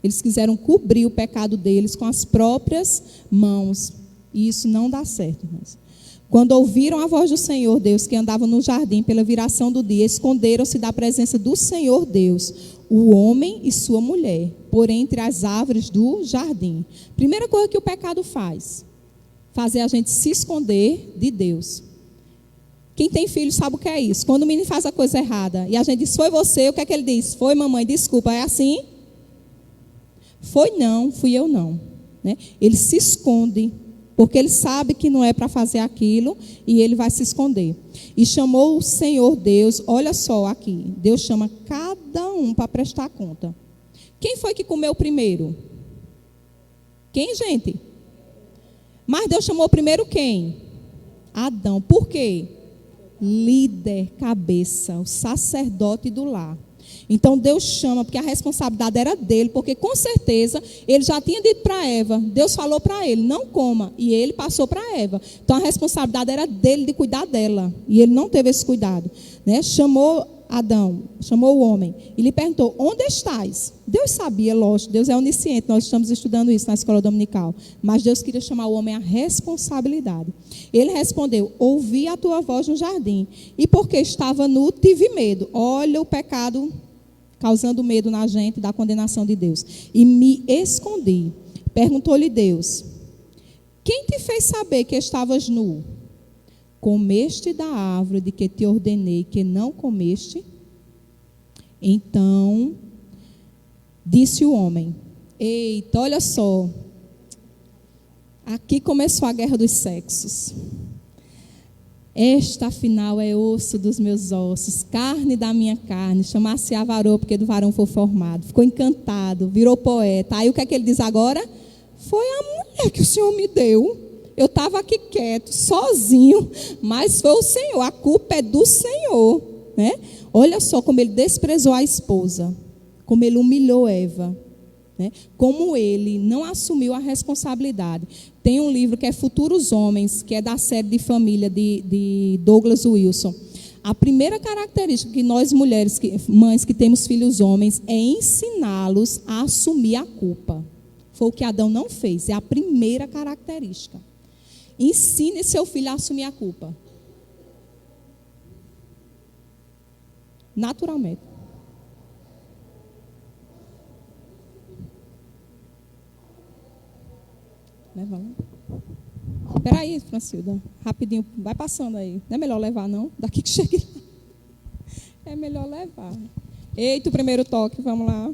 Eles quiseram cobrir o pecado deles com as próprias mãos. E isso não dá certo, irmãos. Quando ouviram a voz do Senhor Deus, que andava no jardim pela viração do dia, esconderam-se da presença do Senhor Deus, o homem e sua mulher, por entre as árvores do jardim. Primeira coisa que o pecado faz, fazer a gente se esconder de Deus. Quem tem filho sabe o que é isso. Quando o menino faz a coisa errada e a gente diz, foi você, o que é que ele diz? Foi, mamãe, desculpa, é assim? Foi não, fui eu não. Né? Ele se esconde, porque ele sabe que não é para fazer aquilo e ele vai se esconder. E chamou o Senhor Deus, olha só aqui, Deus chama cada um para prestar conta. Quem foi que comeu primeiro? Quem, gente? Mas Deus chamou primeiro quem? Adão. Por quê? Líder, cabeça, o sacerdote do lar. Então Deus chama, porque a responsabilidade era dele, porque com certeza ele já tinha dito para Eva, Deus falou para ele, não coma, e ele passou para Eva. Então a responsabilidade era dele de cuidar dela, e ele não teve esse cuidado, né? Chamou Adão, chamou o homem e lhe perguntou: onde estás? Deus sabia, lógico, Deus é onisciente, nós estamos estudando isso na escola dominical, mas Deus queria chamar o homem à responsabilidade. Ele respondeu: ouvi a tua voz no jardim, e porque estava nu, tive medo. Olha o pecado causando medo na gente da condenação de Deus. E me escondi. Perguntou-lhe Deus: quem te fez saber que estavas nu? Comeste da árvore de que te ordenei que não comeste? Então, disse o homem: eita, olha só. Aqui começou a guerra dos sexos. Esta, afinal, é osso dos meus ossos, carne da minha carne. Chamar-se-á varão, porque do varão foi formado. Ficou encantado, virou poeta. Aí o que é que ele diz agora? Foi a mulher que o Senhor me deu. Eu estava aqui quieto, sozinho, mas foi o Senhor. A culpa é do Senhor, né? Olha só como ele desprezou a esposa, como ele humilhou Eva, né? Como ele não assumiu a responsabilidade. Tem um livro que é Futuros Homens, que é da série de família de Douglas Wilson. A primeira característica que nós mulheres, mães que temos filhos homens, é ensiná-los a assumir a culpa. Foi o que Adão não fez, é a primeira característica. Ensine seu filho a assumir a culpa. Naturalmente. Leva lá. Espera aí, Francilda. Rapidinho, vai passando aí. Não é melhor levar, não? Daqui que chega lá. É melhor levar. Eita, o primeiro toque, vamos lá.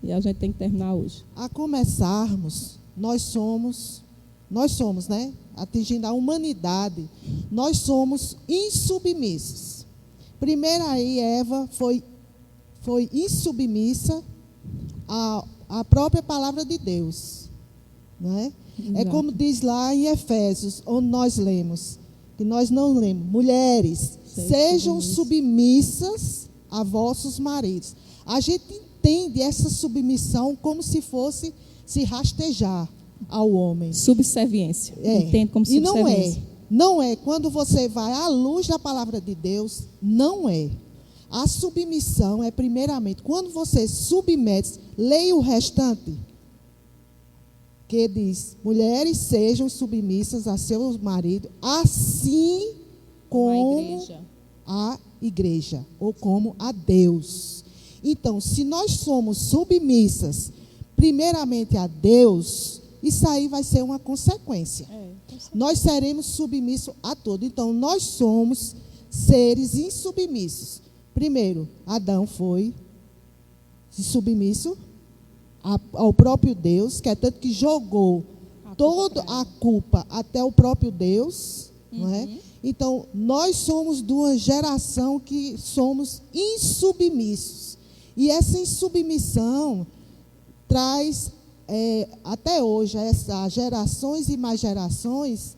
E a gente tem que terminar hoje. A começarmos, nós somos, né? Atingindo a humanidade, nós somos insubmissos. Primeiro aí, Eva foi insubmissa à própria palavra de Deus, né? É como diz lá em Efésios, onde nós lemos, que nós não lemos: mulheres, sejam submissas a vossos maridos. A gente entende essa submissão como se fosse se rastejar ao homem. Subserviência. Entende como subserviência. E não é. Quando você vai à luz da palavra de Deus, não é. A submissão é primeiramente, quando você submete, leia o restante, que diz: mulheres sejam submissas a seus maridos, assim como a igreja, ou como a Deus. Então, se nós somos submissas, primeiramente a Deus, isso aí vai ser uma consequência. Nós seremos submissos a todos. Então, nós somos seres insubmissos. Primeiro, Adão foi submisso ao próprio Deus, que é tanto que jogou toda a culpa até o próprio Deus, não é? Então, nós somos de uma geração que somos insubmissos. E essa insubmissão traz, até hoje, gerações e mais gerações,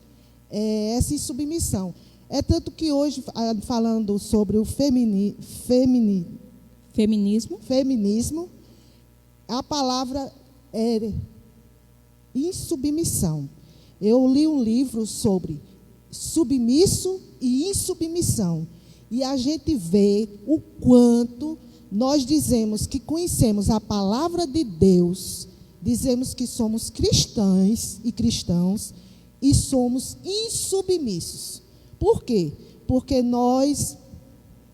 essa insubmissão. É tanto que hoje, falando sobre o feminismo, a palavra é insubmissão. Eu li um livro sobre submisso e insubmissão. E a gente vê o quanto nós dizemos que conhecemos a palavra de Deus, dizemos que somos cristãs e cristãos e somos insubmissos. Por quê? Porque nós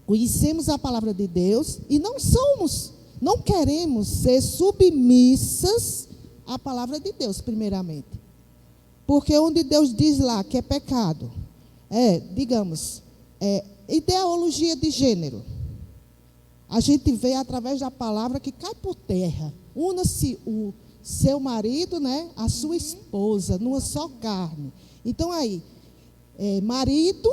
conhecemos a palavra de Deus e não queremos ser submissas à palavra de Deus, primeiramente. Porque onde Deus diz lá que é pecado, ideologia de gênero, a gente vê através da palavra que cai por terra. Una-se o seu marido, né, a sua esposa, numa só carne. Então aí, marido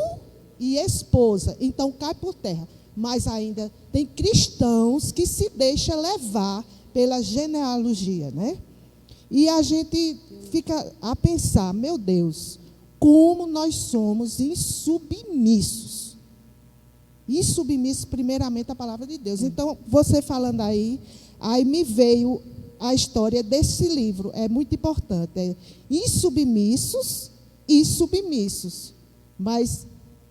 e esposa, então cai por terra. Mas ainda tem cristãos que se deixam levar pela genealogia, né? E a gente fica a pensar: meu Deus, como nós somos insubmissos. Insubmissos primeiramente à palavra de Deus. Então, você falando aí me veio a história desse livro. É muito importante. Insubmissos e submissos. Mas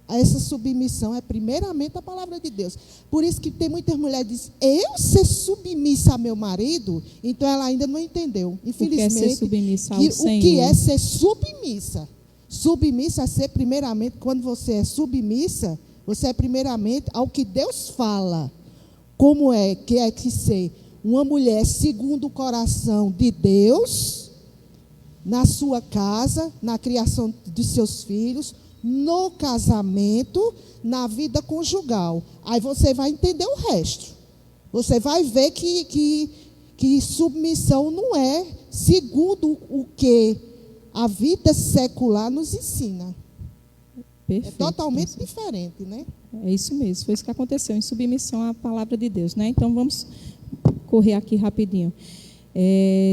essa submissão é primeiramente a palavra de Deus. Por isso que tem muitas mulheres que dizem, eu ser submissa a meu marido, então ela ainda não entendeu. Infelizmente, o que é ser submissa ao o Senhor? que é ser submissa? Submissa é ser primeiramente, quando você é submissa, você é primeiramente ao que Deus fala. Como é que ser uma mulher segundo o coração de Deus, na sua casa, na criação de seus filhos, no casamento, na vida conjugal. Aí você vai entender o resto. Você vai ver que submissão não é segundo o que a vida secular nos ensina. Perfeito, é totalmente diferente, né? É isso mesmo, foi isso que aconteceu, em submissão à palavra de Deus, né? Então, vamos correr aqui rapidinho.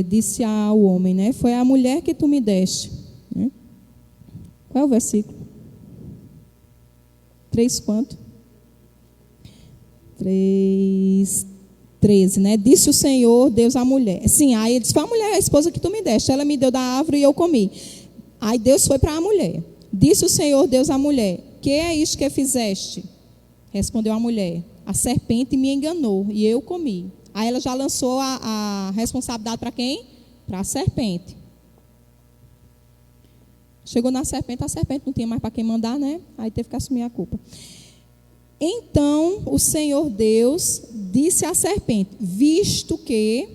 Disse ao homem, né? Foi a mulher que tu me deste. Né? Qual é o versículo? 3 quanto? 3:13, né? Disse o Senhor Deus à mulher. Sim, aí ele disse, foi a mulher, a esposa que tu me deste. Ela me deu da árvore e eu comi. Aí Deus foi para a mulher. Disse o Senhor Deus à mulher, que é isto que fizeste? Respondeu a mulher, a serpente me enganou e eu comi. Aí ela já lançou a responsabilidade para quem? Para a serpente. Chegou na serpente, a serpente não tinha mais para quem mandar, né? Aí teve que assumir a culpa. Então, o Senhor Deus disse à serpente, visto que...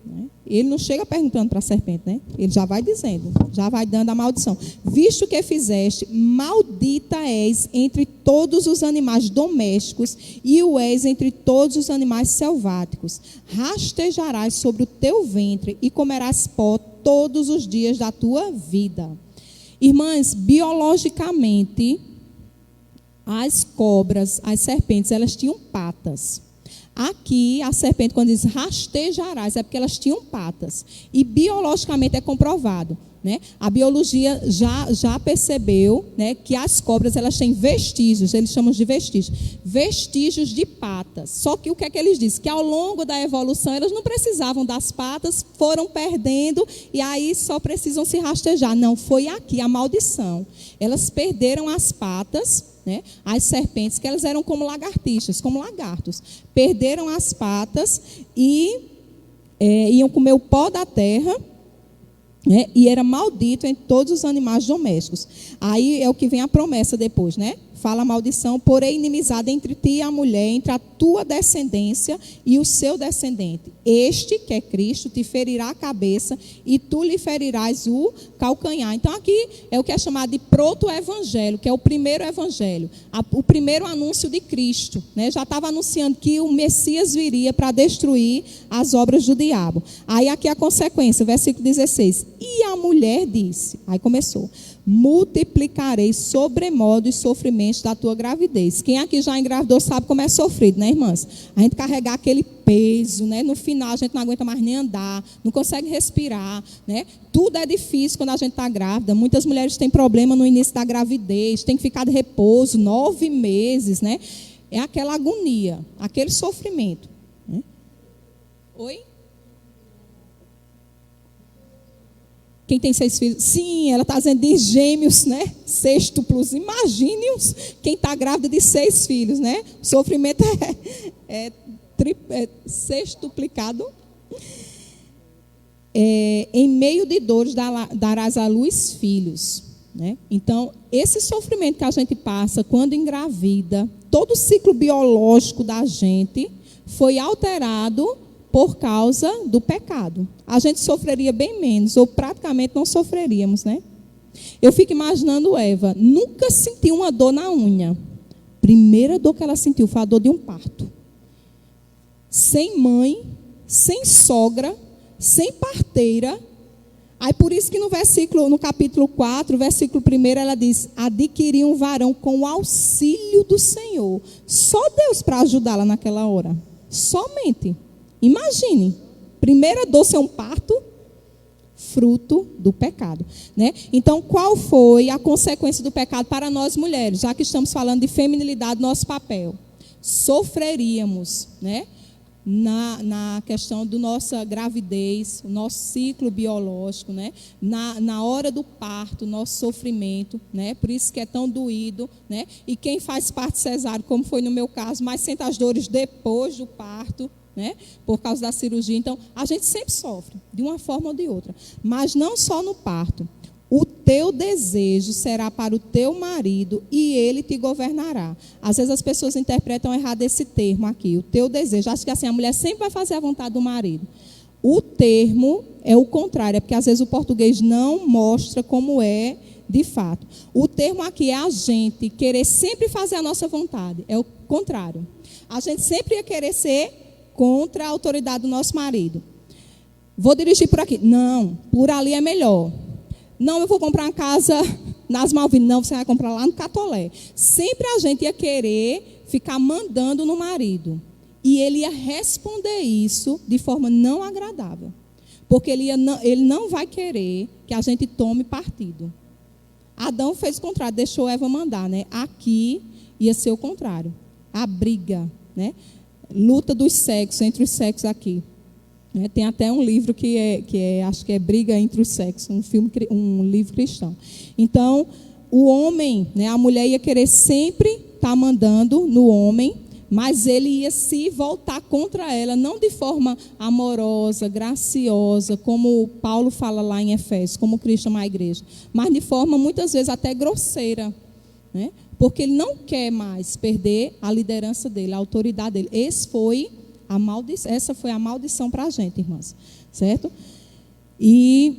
Né? Ele não chega perguntando para a serpente, né? Ele já vai dizendo, já vai dando a maldição. Visto que fizeste, maldita és entre todos os animais domésticos e o és entre todos os animais selváticos. Rastejarás sobre o teu ventre e comerás pó todos os dias da tua vida. Irmãs, biologicamente, as cobras, as serpentes, elas tinham patas. Aqui, a serpente, quando diz rastejarás, é porque elas tinham patas. E biologicamente é comprovado. Né? A biologia já percebeu, né, que as cobras elas têm vestígios, eles chamam de vestígios de patas. Só que o que é que eles dizem? Que ao longo da evolução elas não precisavam das patas, foram perdendo e aí só precisam se rastejar. Não, foi aqui a maldição. Elas perderam as patas, né, as serpentes, que elas eram como lagartixas, como lagartos. Perderam as patas e iam comer o pó da terra. E era maldito em todos os animais domésticos. Aí é o que vem a promessa depois, né? Fala a maldição, porém inimizade entre ti e a mulher, entre a tua descendência e o seu descendente. Este, que é Cristo, te ferirá a cabeça e tu lhe ferirás o calcanhar. Então aqui é o que é chamado de proto-evangelho, que é o primeiro evangelho, o primeiro anúncio de Cristo, né? Já estava anunciando que o Messias viria para destruir as obras do diabo. Aí aqui a consequência, versículo 16. E a mulher disse, aí começou, multiplicarei sobremodo os sofrimentos da tua gravidez. Quem aqui já engravidou sabe como é sofrido, né, irmãs? A gente carregar aquele peso, né? No final a gente não aguenta mais nem andar, não consegue respirar, né? Tudo é difícil quando a gente está grávida. Muitas mulheres têm problema no início da gravidez, tem que ficar de repouso 9 meses, né? É aquela agonia, aquele sofrimento. Né? Oi? Quem tem 6 filhos? Sim, ela está dizendo de gêmeos, né? Sextuplos. Imagine quem está grávida de 6 filhos, né? O sofrimento é sextuplicado. Em meio de dores darás à luz filhos. Né? Então, esse sofrimento que a gente passa quando engravida, todo o ciclo biológico da gente foi alterado por causa do pecado. A gente sofreria bem menos, ou praticamente não sofreríamos, né? Eu fico imaginando Eva, nunca sentiu uma dor na unha. Primeira dor que ela sentiu foi a dor de um parto. Sem mãe, sem sogra, sem parteira. Aí por isso que no capítulo 4, versículo 1, ela diz, adquirir um varão com o auxílio do Senhor. Só Deus para ajudá-la naquela hora. Somente. Imagine, primeira dor ser um parto, fruto do pecado. Né? Então, qual foi a consequência do pecado para nós mulheres? Já que estamos falando de feminilidade, nosso papel. Sofreríamos, né? na questão da nossa gravidez, o nosso ciclo biológico, né? Na hora do parto, nosso sofrimento, né? Por isso que é tão doído, né? E quem faz parto cesáreo, como foi no meu caso, mas sente as dores depois do parto, né? Por causa da cirurgia. Então, a gente sempre sofre, de uma forma ou de outra. Mas não só no parto. O teu desejo será para o teu marido e ele te governará. Às vezes as pessoas interpretam errado esse termo aqui, o teu desejo. Acho que assim, a mulher sempre vai fazer a vontade do marido. O termo é o contrário, é porque às vezes o português não mostra como é de fato. O termo aqui é a gente querer sempre fazer a nossa vontade, é o contrário. A gente sempre ia querer ser contra a autoridade do nosso marido. Vou dirigir por aqui. Não, por ali é melhor. Não, eu vou comprar uma casa nas Malvinas. Não, você vai comprar lá no Catolé. Sempre a gente ia querer ficar mandando no marido. E ele ia responder isso de forma não agradável. Porque ele não vai querer que a gente tome partido. Adão fez o contrário, deixou Eva mandar, né? Aqui ia ser o contrário. A briga, né? Luta dos sexos, entre os sexos aqui. Tem até um livro que acho que é Briga entre os Sexos, um livro cristão. Então, o homem, né, a mulher ia querer sempre estar mandando no homem, mas ele ia se voltar contra ela, não de forma amorosa, graciosa, como Paulo fala lá em Efésios, como Cristo ama a igreja, mas de forma muitas vezes até grosseira, né? Porque ele não quer mais perder a liderança dele, a autoridade dele. Essa foi a maldição para a gente, irmãs, certo? E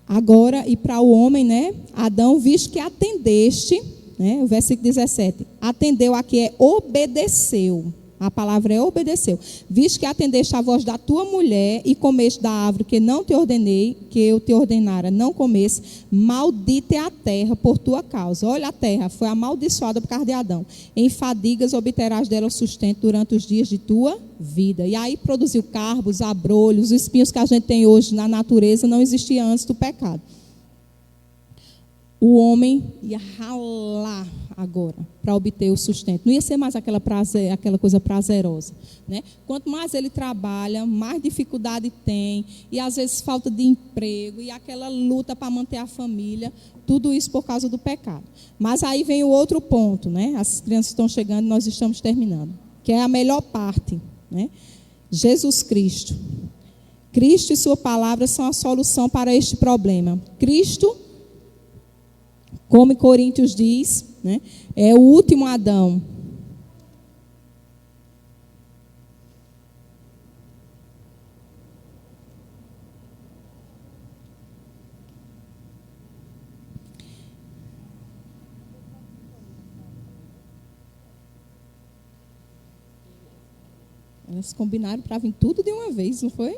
agora, e para o homem, né? Adão, visto que atendeste, né? O versículo 17, atendeu aqui é obedeceu. A palavra é obedeceu. Visto que atendeste a voz da tua mulher e comeste da árvore que não te ordenei, que eu te ordenara, não comesse, maldita é a terra por tua causa. Olha, a terra foi amaldiçoada por causa de Adão. Em fadigas obterás dela o sustento durante os dias de tua vida. E aí produziu carbos, abrolhos, os espinhos que a gente tem hoje na natureza não existiam antes do pecado. O homem ia ralar agora para obter o sustento. Não ia ser mais aquela coisa prazerosa, né? Quanto mais ele trabalha, mais dificuldade tem, e às vezes falta de emprego, e aquela luta para manter a família, tudo isso por causa do pecado. Mas aí vem o outro ponto, né? As crianças estão chegando e nós estamos terminando, que é a melhor parte, né? Jesus Cristo. Cristo e sua palavra são a solução para este problema. Cristo, como em Coríntios diz, né, é o último Adão. Elas combinaram para vir tudo de uma vez, não foi?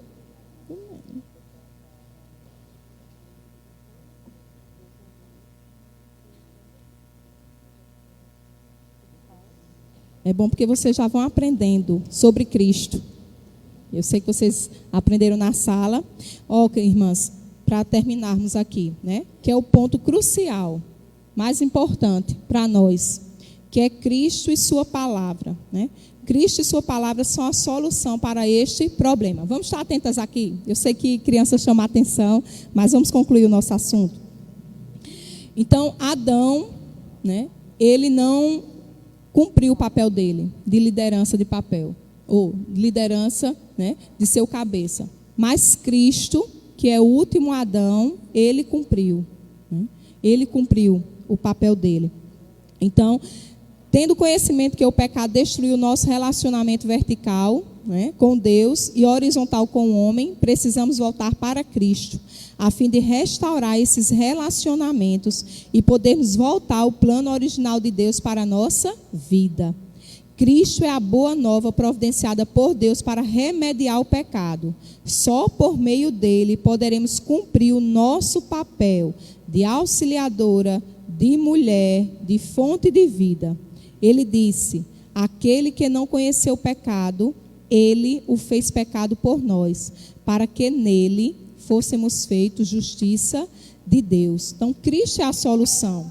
É bom porque vocês já vão aprendendo sobre Cristo. Eu sei que vocês aprenderam na sala. Ok, irmãs, para terminarmos aqui, né? Que é o ponto crucial, mais importante para nós, que é Cristo e sua palavra, né? Cristo e sua palavra são a solução para este problema. Vamos estar atentas aqui. Eu sei que crianças chamam a atenção, mas vamos concluir o nosso assunto. Então, Adão, né? Ele não cumpriu o papel dele, de liderança de papel, ou liderança, né, de seu cabeça. Mas Cristo, que é o último Adão, ele cumpriu. Né? Ele cumpriu o papel dele. Então, tendo conhecimento que o pecado destruiu o nosso relacionamento vertical, né, com Deus e horizontal com o homem, precisamos voltar para Cristo, a fim de restaurar esses relacionamentos e podermos voltar ao plano original de Deus para a nossa vida. Cristo é a boa nova providenciada por Deus para remediar o pecado. Só por meio dele poderemos cumprir o nosso papel de auxiliadora, de mulher, de fonte de vida. Ele disse: aquele que não conheceu o pecado, ele o fez pecado por nós, para que nele fôssemos feitos justiça de Deus. Então, Cristo é a solução.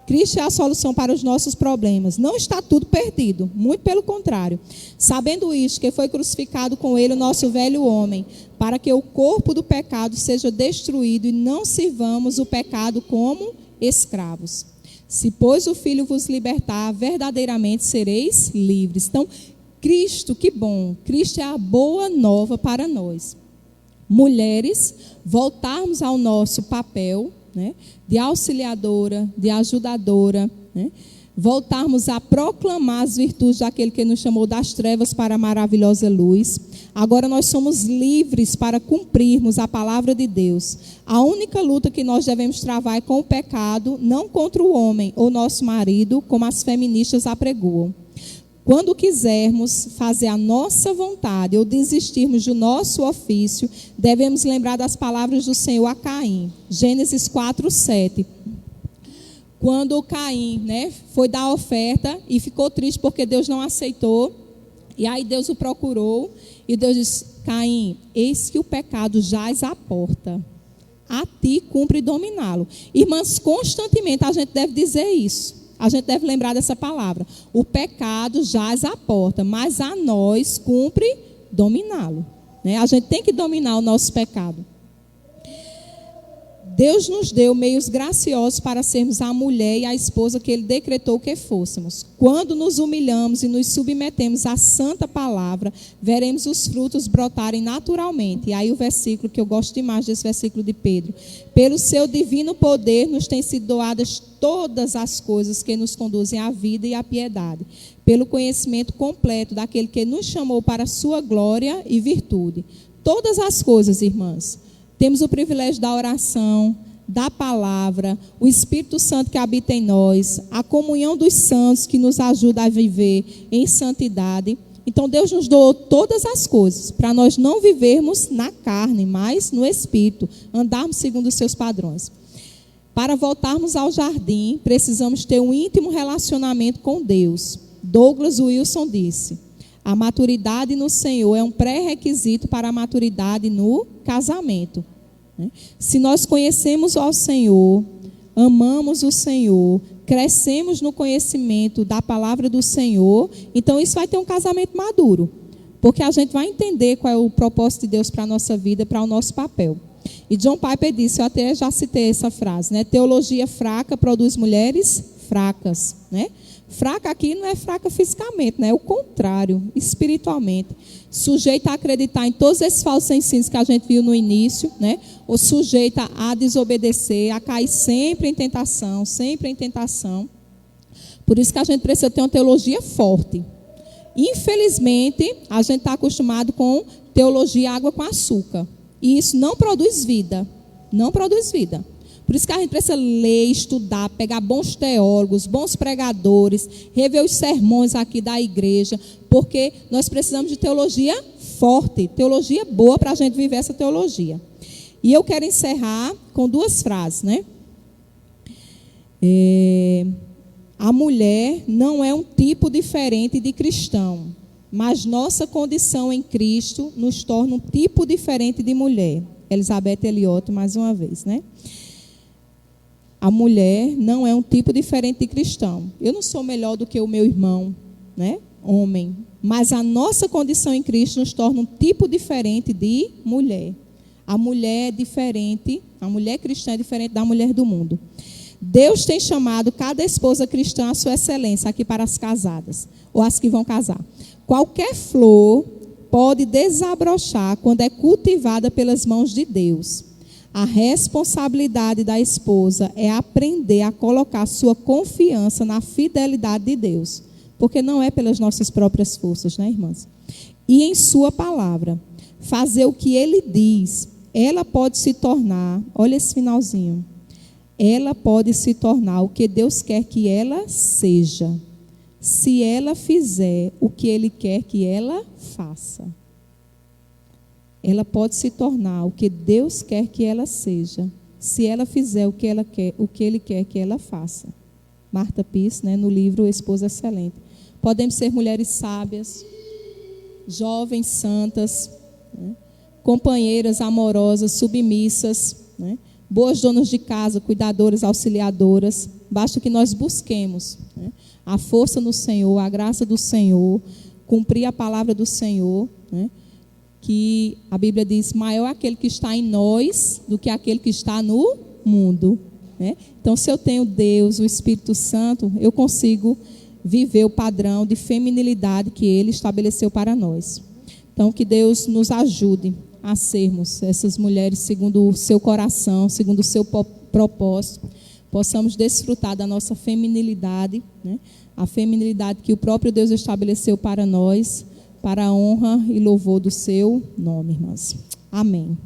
Cristo é a solução para os nossos problemas. Não está tudo perdido, muito pelo contrário. Sabendo isto, que foi crucificado com ele o nosso velho homem, para que o corpo do pecado seja destruído e não sirvamos o pecado como escravos. Se, pois, o Filho vos libertar, verdadeiramente sereis livres. Então, Cristo, que bom, Cristo é a boa nova para nós. Mulheres, voltarmos ao nosso papel, né, de auxiliadora, de ajudadora, né, voltarmos a proclamar as virtudes daquele que nos chamou das trevas para a maravilhosa luz. Agora nós somos livres para cumprirmos a palavra de Deus. A única luta que nós devemos travar é com o pecado, não contra o homem ou nosso marido, como as feministas apregoam. Quando quisermos fazer a nossa vontade ou desistirmos do nosso ofício, devemos lembrar das palavras do Senhor a Caim. Gênesis 4:7. Quando Caim, né, foi dar a oferta e ficou triste porque Deus não aceitou, e aí Deus o procurou, e Deus disse: Caim, eis que o pecado jaz à porta, a ti cumpre dominá-lo. Irmãs, constantemente a gente deve dizer isso. A gente deve lembrar dessa palavra. O pecado jaz à porta, mas a nós cumpre dominá-lo, né? A gente tem que dominar o nosso pecado. Deus nos deu meios graciosos para sermos a mulher e a esposa que Ele decretou que fôssemos. Quando nos humilhamos e nos submetemos à santa palavra, veremos os frutos brotarem naturalmente. E aí o versículo que eu gosto demais desse versículo de Pedro. Pelo seu divino poder nos têm sido doadas todas as coisas que nos conduzem à vida e à piedade. Pelo conhecimento completo daquele que nos chamou para a sua glória e virtude. Todas as coisas, irmãs. Temos o privilégio da oração, da palavra, o Espírito Santo que habita em nós, a comunhão dos santos que nos ajuda a viver em santidade. Então Deus nos doou todas as coisas para nós não vivermos na carne, mas no Espírito, andarmos segundo os seus padrões. Para voltarmos ao jardim, precisamos ter um íntimo relacionamento com Deus. Douglas Wilson disse: a maturidade no Senhor é um pré-requisito para a maturidade no casamento. Se nós conhecemos ao Senhor, amamos o Senhor, crescemos no conhecimento da palavra do Senhor, então isso vai ter um casamento maduro. Porque a gente vai entender qual é o propósito de Deus para a nossa vida, para o nosso papel. E John Piper disse, eu até já citei essa frase, né? Teologia fraca produz mulheres fracas, né? Fraca aqui não é fraca fisicamente, né? É o contrário, espiritualmente. Sujeita a acreditar em todos esses falsos ensinos que a gente viu no início, né? Ou sujeita a desobedecer, a cair sempre em tentação, sempre em tentação. Por isso que a gente precisa ter uma teologia forte. Infelizmente, a gente está acostumado com teologia água com açúcar. E isso não produz vida. Não produz vida. Por isso que a gente precisa ler, estudar, pegar bons teólogos, bons pregadores, rever os sermões aqui da igreja, porque nós precisamos de teologia forte, teologia boa para a gente viver essa teologia. E eu quero encerrar com duas frases, né? A mulher não é um tipo diferente de cristão, mas nossa condição em Cristo nos torna um tipo diferente de mulher. Elizabeth Elliot, mais uma vez, né? A mulher não é um tipo diferente de cristão. Eu não sou melhor do que o meu irmão, né? Homem. Mas a nossa condição em Cristo nos torna um tipo diferente de mulher. A mulher é diferente, a mulher cristã é diferente da mulher do mundo. Deus tem chamado cada esposa cristã à sua excelência, aqui para as casadas, ou as que vão casar. Qualquer flor pode desabrochar quando é cultivada pelas mãos de Deus. A responsabilidade da esposa é aprender a colocar sua confiança na fidelidade de Deus. Porque não é pelas nossas próprias forças, né, irmãs? E em sua palavra, fazer o que ele diz, ela pode se tornar, olha esse finalzinho, ela pode se tornar o que Deus quer que ela seja, se ela fizer o que ele quer que ela faça. Ela pode se tornar o que Deus quer que ela seja, se ela fizer o que ela quer, o que Ele quer que ela faça. Martha Peace, né, no livro Esposa Excelente. Podemos ser mulheres sábias, jovens santas, né, companheiras amorosas, submissas, né, boas donas de casa, cuidadoras, auxiliadoras. Basta que nós busquemos, né, a força no Senhor, a graça do Senhor, cumprir a palavra do Senhor, né, que a Bíblia diz, maior é aquele que está em nós do que aquele que está no mundo, né? Então, se eu tenho Deus, o Espírito Santo, eu consigo viver o padrão de feminilidade que Ele estabeleceu para nós. Então, que Deus nos ajude a sermos essas mulheres segundo o seu coração, segundo o seu propósito, possamos desfrutar da nossa feminilidade, né? A feminilidade que o próprio Deus estabeleceu para nós, para a honra e louvor do seu nome, irmãs. Amém.